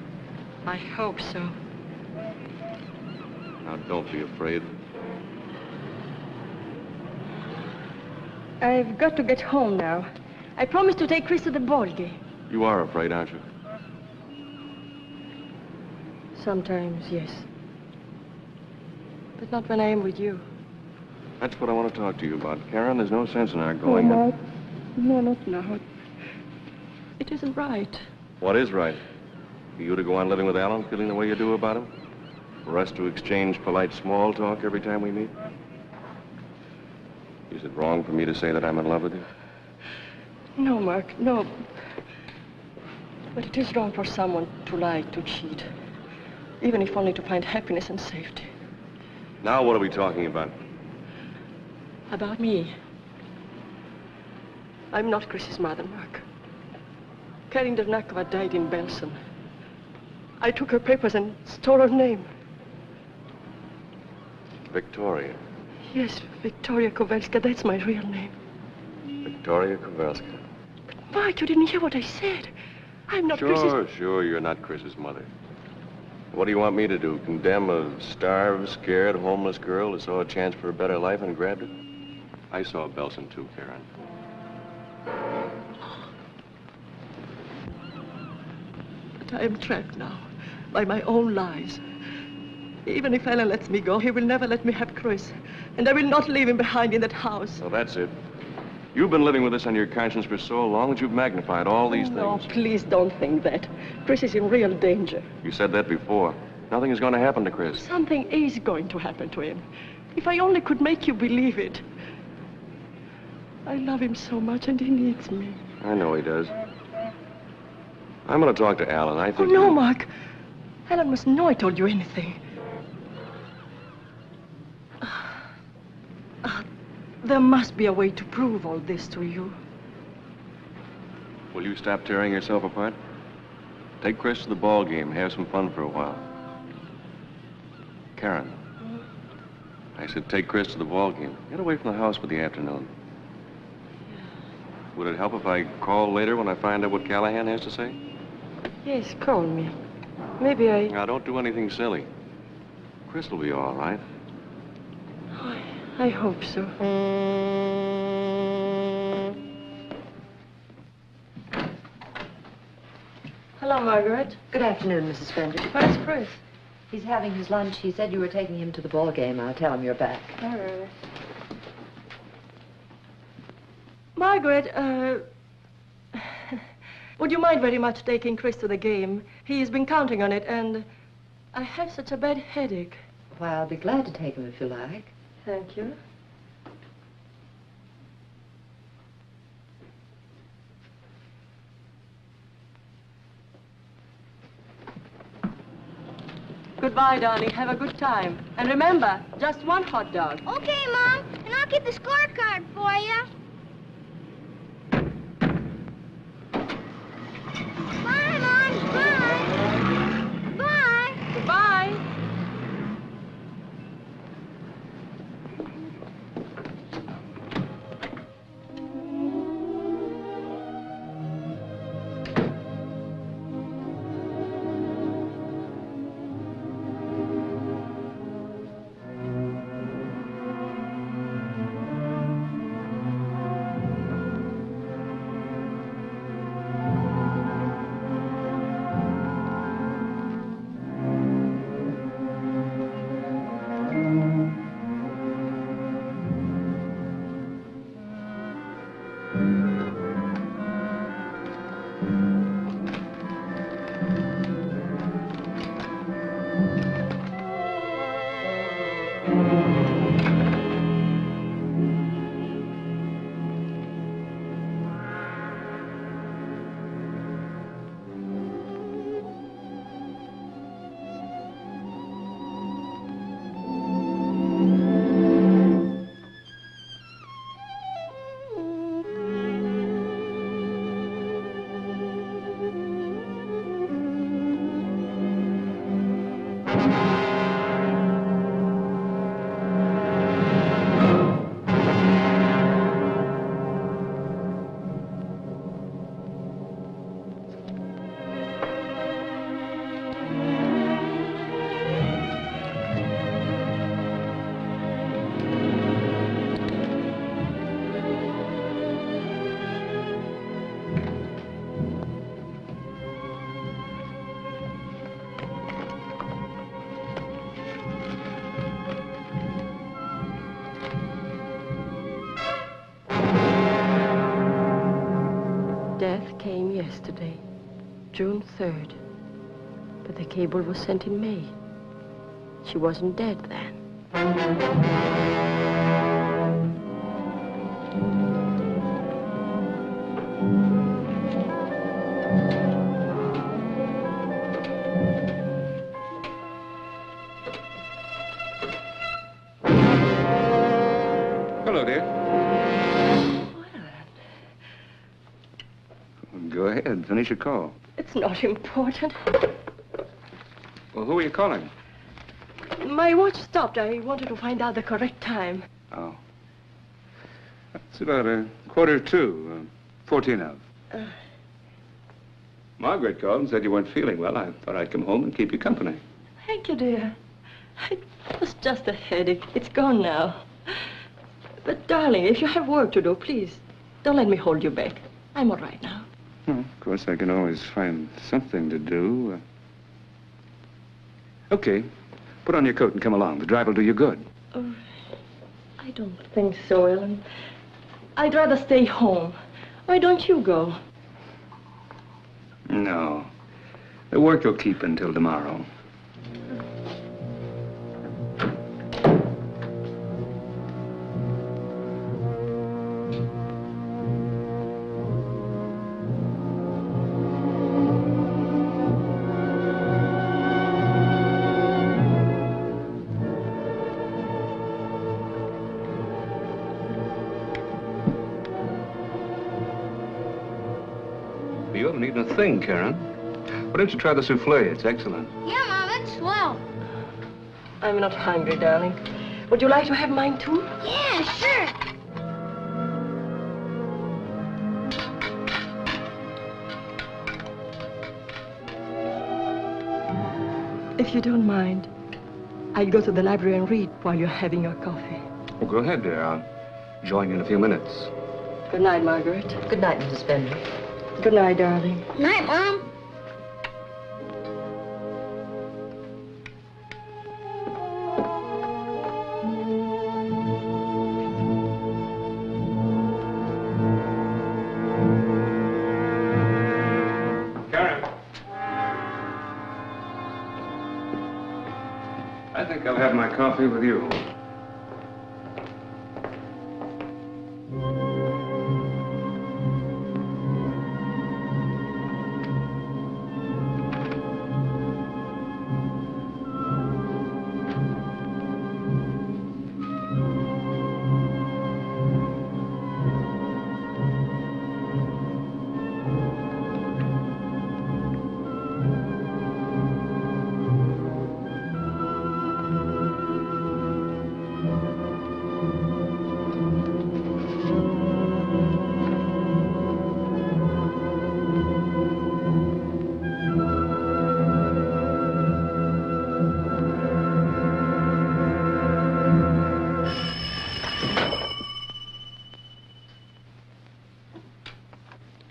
I hope so. Now, don't be afraid. I've got to get home now. I promised to take Chris to the ball game. You are afraid, aren't you? Sometimes, yes. But not when I am with you. That's what I want to talk to you about. Karen, there's no sense in our going. Oh, Mark. No, not now. It isn't right. What is right? For you to go on living with Alan, feeling the way you do about him? For us to exchange polite small talk every time we meet? Is it wrong for me to say that I'm in love with you? No, Mark, no. But it is wrong for someone to lie, to cheat. Even if only to find happiness and safety. Now what are we talking about? About me. I'm not Chris's mother, Mark. Karin Dernakova died in Belsen. I took her papers and stole her name. Victoria. Yes, Victoria Kowelska, that's my real name. Victoria Kowelska. But Mark, you didn't hear what I said. I'm not Chris's... Sure, you're not Chris's mother. What do you want me to do? Condemn a starved, scared, homeless girl who saw a chance for a better life and grabbed it? I saw Belsen too, Karen. But I am trapped now by my own lies. Even if Alan lets me go, he will never let me have Chris. And I will not leave him behind in that house. So that's it. You've been living with this on your conscience for so long that you've magnified all these things. No, please don't think that. Chris is in real danger. You said that before. Nothing is going to happen to Chris. Something is going to happen to him. If I only could make you believe it. I love him so much, and he needs me. I know he does. I'm going to talk to Alan. I Oh, think... no, Mark. Alan must know I told you anything. There must be a way to prove all this to you. Will you stop tearing yourself apart? Take Chris to the ball game. Have some fun for a while. Karen. I said take Chris to the ball game. Get away from the house for the afternoon. Would it help if I call later when I find out what Callahan has to say? Yes, call me. Maybe I... Now, don't do anything silly. Chris will be all right. I hope so. Hello, Margaret. Good afternoon, Mrs. Spencer. Where's Chris? He's having his lunch. He said you were taking him to the ball game. I'll tell him you're back. All right. Margaret, would you mind very much taking Chris to the game? He's been counting on it, and I have such a bad headache. Why, I'll be glad to take him if you like. Thank you. Goodbye, darling. Have a good time. And remember, just one hot dog. Okay, Mom. And I'll get the scorecard for you. Bye, Mom. Bye. Bye. Goodbye. Death came yesterday, June 3rd. But the cable was sent in May. She wasn't dead then. Hello, dear. Go ahead, finish your call. It's not important. Well, who are you calling? My watch stopped. I wanted to find out the correct time. Oh. It's about 1:45, 14 of. Margaret called and said you weren't feeling well. I thought I'd come home and keep you company. Thank you, dear. It was just a headache. It's gone now. But, darling, if you have work to do, please, don't let me hold you back. I'm all right now. Well, of course, I can always find something to do. Okay. Put on your coat and come along. The drive will do you good. Oh, I don't think so, Ellen. I'd rather stay home. Why don't you go? No. The work will keep until tomorrow. haven't eaten a thing, Karen. Why don't you try the souffle? It's excellent. Yeah, Mom, it's swell. I'm not hungry, darling. Would you like to have mine, too? Yeah, sure. If you don't mind, I'll go to the library and read while you're having your coffee. Oh, go ahead, dear. I'll join you in a few minutes. Good night, Margaret. Good night, Mrs. Bender. Good night, darling. Night, Mom. Karen. I think I'll have my coffee with you.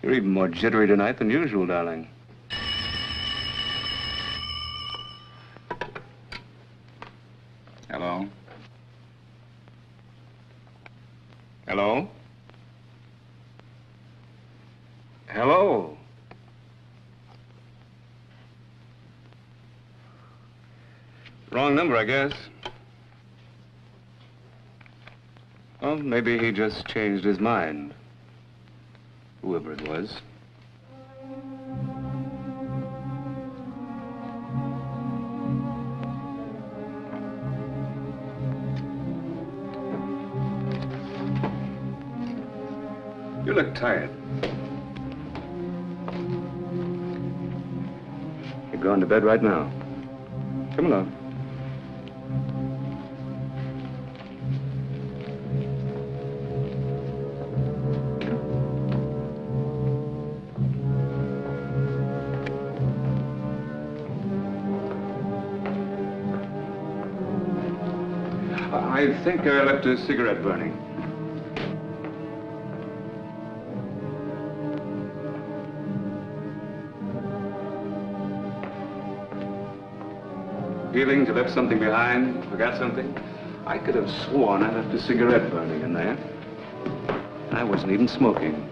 You're even more jittery tonight than usual, darling. Hello? Hello? Hello? Wrong number, I guess. Well, maybe he just changed his mind. Whoever it was. You look tired. You're going to bed right now. Come along. I think I left a cigarette burning. Feeling you left something behind, forgot something? I could have sworn I left a cigarette burning in there. I wasn't even smoking.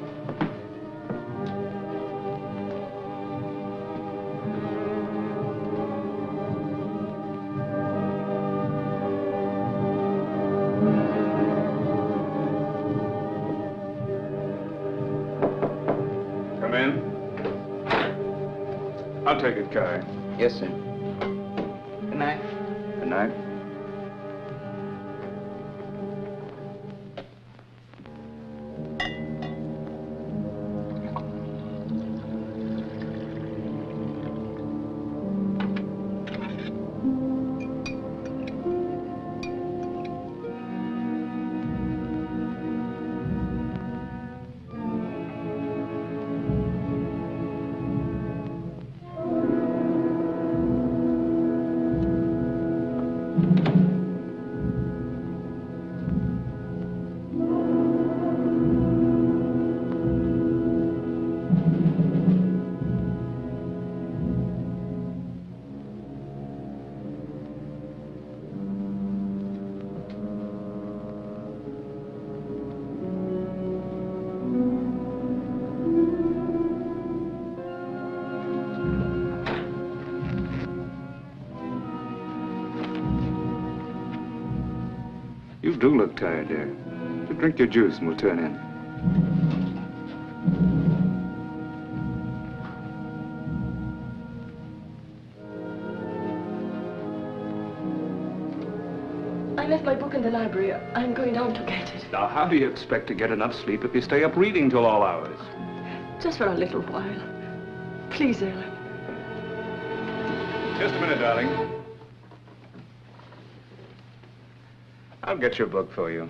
Come in. I'll take it, Kai. Yes, sir. Good night. Good night. You do look tired, dear. You drink your juice and we'll turn in. I left my book in the library. I'm going down to get it. Now, how do you expect to get enough sleep if you stay up reading till all hours? Just for a little while. Please, Ellen. Just a minute, darling. I'll get your book for you.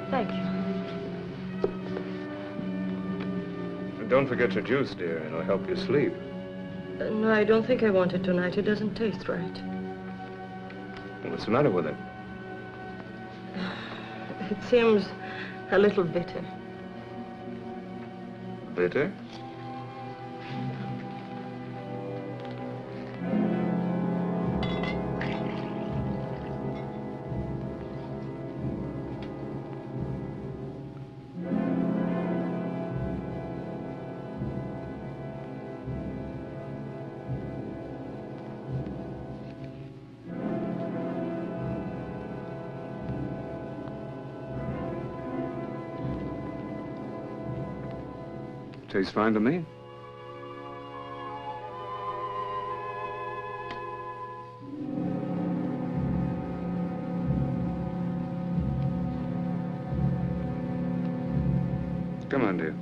Thank you. And don't forget your juice, dear. It'll help you sleep. No, I don't think I want it tonight. It doesn't taste right. What's the matter with it? It seems a little bitter. Bitter? Tastes fine to me. Come on, dear.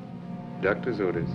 Doctor's orders.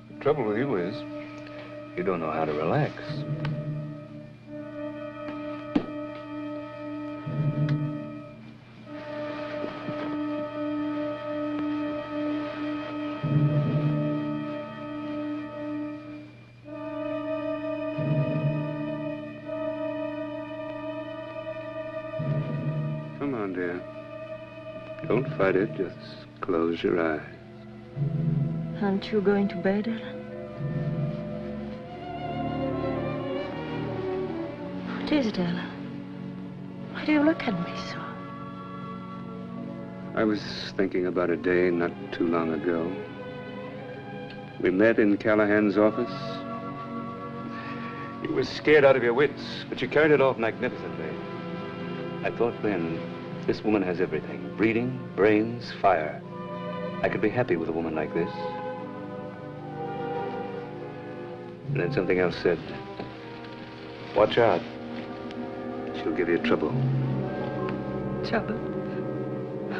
The trouble with you is, you don't know how to relax. Come on, dear. Don't fight it, just close your eyes. Aren't you going to bed, Ellen? What is it, Ellen? Why do you look at me so? I was thinking about a day not too long ago. We met in Callahan's office. You were scared out of your wits, but you carried it off magnificently. I thought then, this woman has everything. Breeding, brains, fire. I could be happy with a woman like this. And then something else said, watch out. She'll give you trouble. Trouble?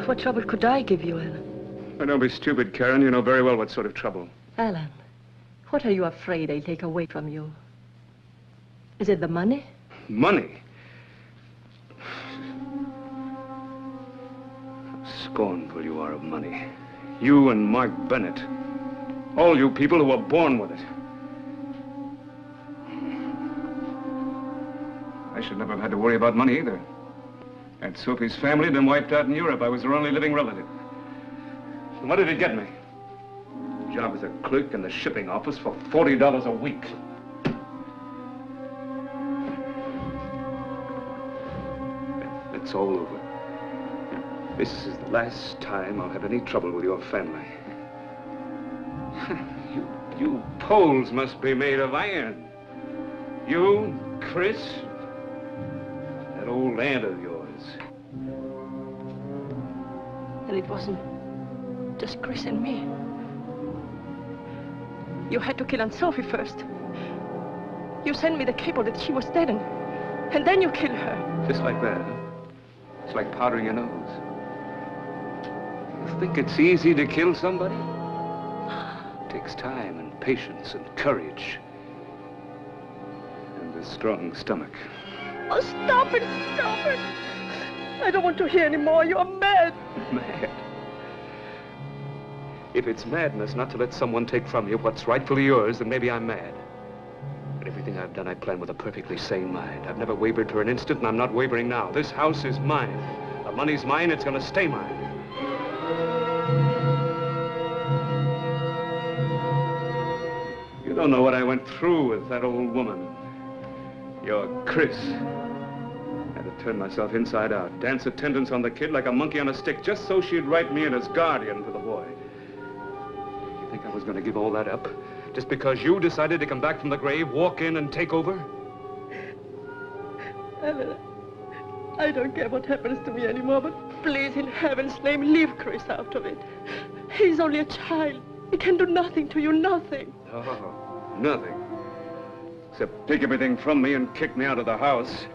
What trouble could I give you, Ellen? Oh, don't be stupid, Karen. You know very well what sort of trouble. Ellen, what are you afraid I'll take away from you? Is it the money? Money? How scornful you are of money. You and Mark Bennett. All you people who were born with it. I should never have had to worry about money either. Aunt Sophie's family had been wiped out in Europe. I was her only living relative. And what did it get me? job as a clerk in the shipping office for $40 a week. It's all over. This is the last time I'll have any trouble with your family. You Poles must be made of iron. You, Chris, that old aunt of yours. And it wasn't just Chris and me. You had to kill Aunt Sophie first. You sent me the cable that she was dead, and then you killed her. Just like that, huh? It's like powdering your nose. You think it's easy to kill somebody? It takes time and patience and courage. And a strong stomach. Oh, stop it, stop it. I don't want to hear anymore. You're mad. Mad? If it's madness not to let someone take from you what's rightfully yours, then maybe I'm mad. But everything I've done, I planned with a perfectly sane mind. I've never wavered for an instant, and I'm not wavering now. This house is mine. The money's mine, it's gonna stay mine. You don't know what I went through with that old woman. Your Chris. I had to turn myself inside out, dance attendance on the kid like a monkey on a stick, just so she'd write me in as guardian for the boy. You think I was gonna give all that up? Just because you decided to come back from the grave, walk in and take over? Ellen, I don't care what happens to me anymore, but please, in heaven's name, leave Chris out of it. He's only a child. He can do nothing to you, nothing. Oh, nothing. Except take everything from me and kick me out of the house.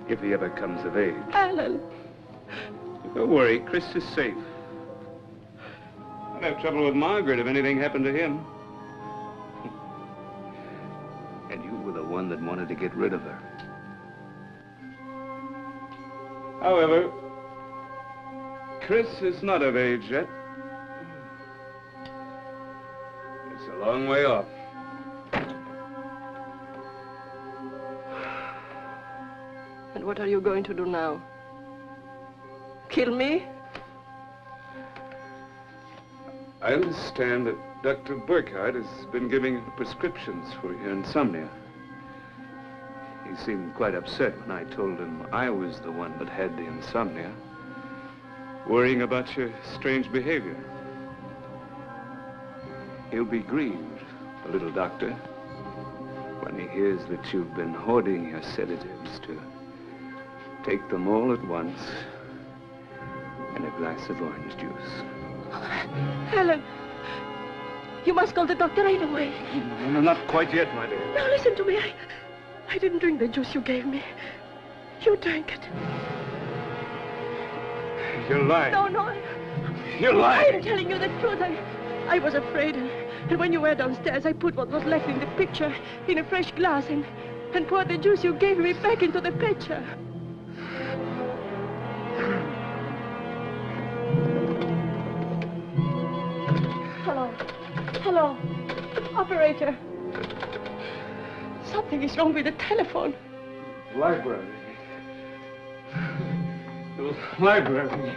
If he ever comes of age. Alan! Don't worry, Chris is safe. I'd have trouble with Margaret if anything happened to him. And you were the one that wanted to get rid of her. However, Chris is not of age yet. It's a long way off. And what are you going to do now? Kill me? I understand that Dr. Basehart has been giving prescriptions for your insomnia. He seemed quite upset when I told him I was the one that had the insomnia, worrying about your strange behavior. He'll be grieved, the little doctor, when he hears that you've been hoarding your sedatives to take them all at once in a glass of orange juice. Helen, you must call the doctor right away. No, not quite yet, my dear. Now listen to me. I didn't drink the juice you gave me. You drank it. You're lying. No. You're lying. I'm telling you the truth. I was afraid. And when you were downstairs, I put what was left in the pitcher in a fresh glass and poured the juice you gave me back into the pitcher. Hello. Operator. Something is wrong with the telephone. Library. The library.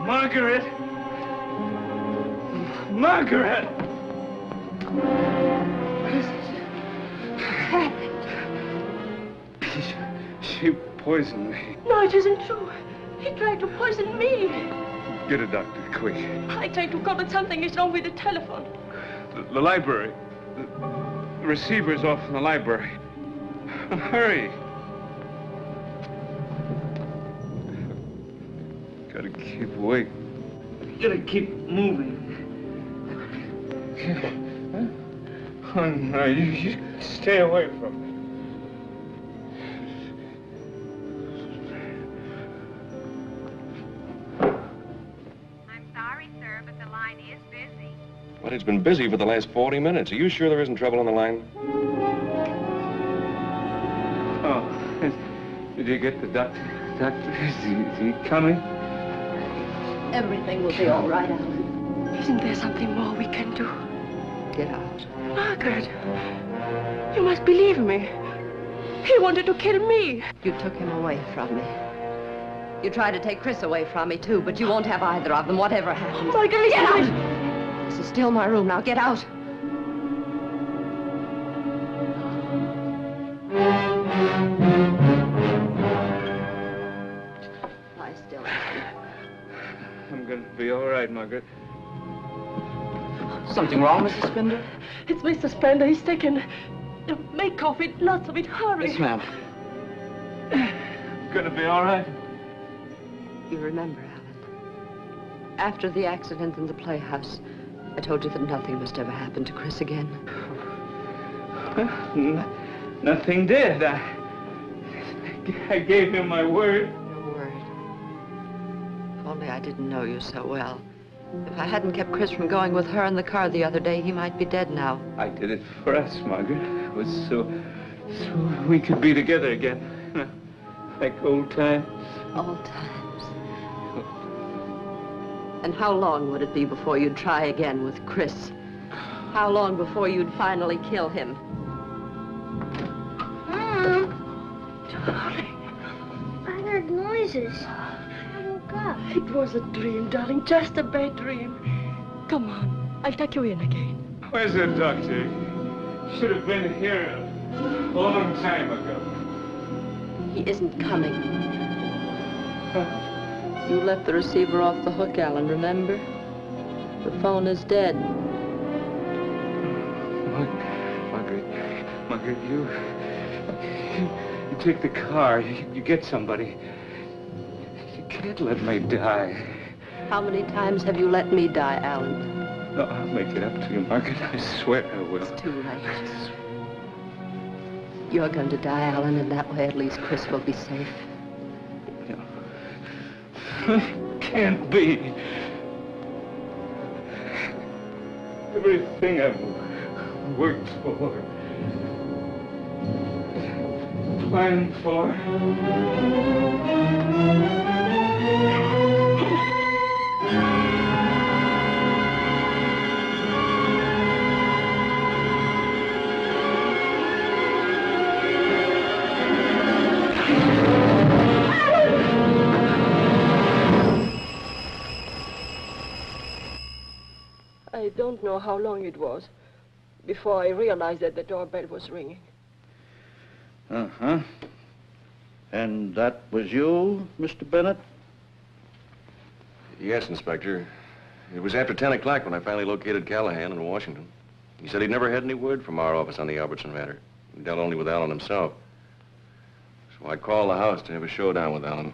Margaret! Margaret! She poisoned me. No, it isn't true. He tried to poison me. Get a doctor, quick. I tried to call, but something is wrong with the telephone. The library. The receiver's off in the library. Hurry. Gotta keep awake. Gotta keep moving. Oh, no, you stay away from me. But it's been busy for the last 40 minutes. Are you sure there isn't trouble on the line? Oh, did you get the doctor? Doctor, is he coming? Everything will be all right, Alan. Isn't there something more we can do? Get out. Margaret, you must believe me. He wanted to kill me. You took him away from me. You tried to take Chris away from me, too, but you won't have either of them, whatever happens. Michael, get out! This is still my room. Now get out. Lie still. I'm going to be all right, Margaret. Something wrong, Mrs. Spender? It's Mr. Spender. He's taken. Make coffee, lots of it. Hurry. Yes, ma'am. Gonna be all right. You remember, Alan, after the accident in the playhouse, I told you that nothing must ever happen to Chris again. Nothing did. I gave him my word. Your word. If only I didn't know you so well. If I hadn't kept Chris from going with her in the car the other day, he might be dead now. I did it for us, Margaret. It was so we could be together again. Like old times. Old times. And how long would it be before you'd try again with Chris? How long before you'd finally kill him? Mom! Darling. I heard noises. I woke up. It was a dream, darling, just a bad dream. Come on, I'll take you in again. Where's the doctor? Should have been here a long time ago. He isn't coming. You left the receiver off the hook, Alan, remember? The phone is dead. Margaret, you take the car. You get somebody. You can't let me die. How many times have you let me die, Alan? No, I'll make it up to you, Margaret. I swear I will. It's too late. You're going to die, Alan, and that way at least Chris will be safe. Can't be. Everything I've worked for, planned for. I don't know how long it was before I realized that the doorbell was ringing. Uh-huh. And that was you, Mr. Bennett? Yes, Inspector. It was after 10 o'clock when I finally located Callahan in Washington. He said he'd never had any word from our office on the Albertson matter. He dealt only with Alan himself. So I called the house to have a showdown with Alan.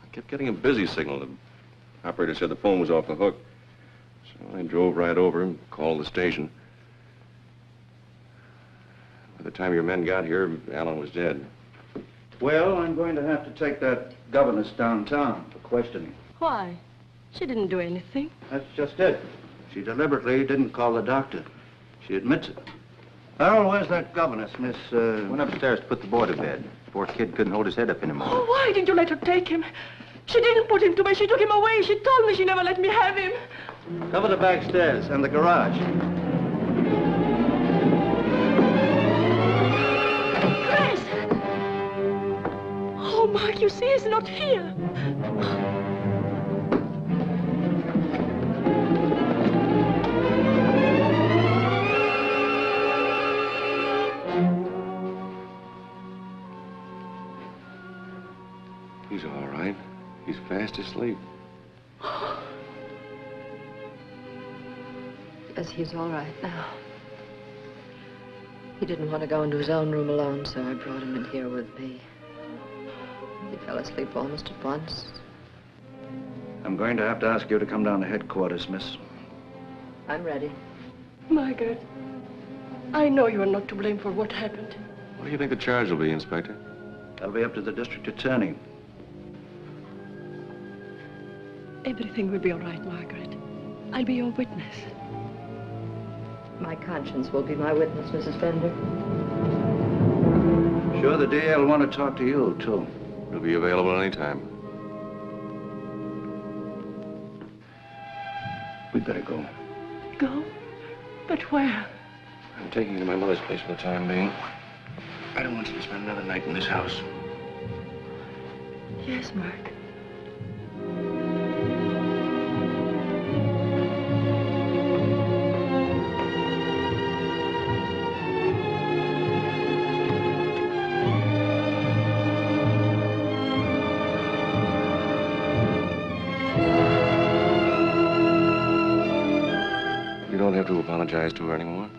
I kept getting a busy signal. The operator said the phone was off the hook. So I drove right over and called the station. By the time your men got here, Alan was dead. Well, I'm going to have to take that governess downtown for questioning. Why? She didn't do anything. That's just it. She deliberately didn't call the doctor. She admits it. Harold, where's that governess, Miss, Went upstairs to put the boy to bed. Poor kid couldn't hold his head up anymore. Oh, why didn't you let her take him? She didn't put him to bed. She took him away. She told me she never let me have him. Cover the back stairs and the garage. Chris! Oh, Mark, you see, he's not here. He's all right. He's fast asleep. Yes, he's all right now. He didn't want to go into his own room alone, so I brought him in here with me. He fell asleep almost at once. I'm going to have to ask you to come down to headquarters, miss. I'm ready. Margaret, I know you are not to blame for what happened. What do you think the charge will be, Inspector? That'll be up to the district attorney. Everything will be all right, Margaret. I'll be your witness. My conscience will be my witness, Mrs. Fender. Sure, the DA will want to talk to you, too. He'll be available anytime. We'd better go. Go? But where? I'm taking you to my mother's place for the time being. I don't want you to spend another night in this house. Yes, Mark. You don't have to apologize to her anymore.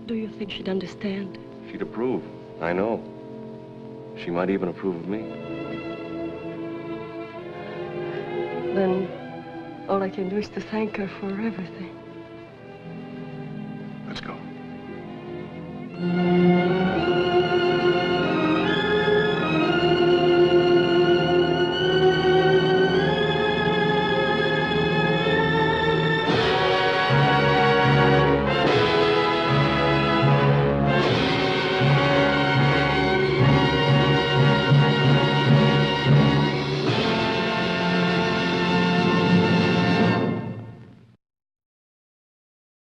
Do you think she'd understand? She'd approve. I know. She might even approve of me. Then all I can do is to thank her for everything.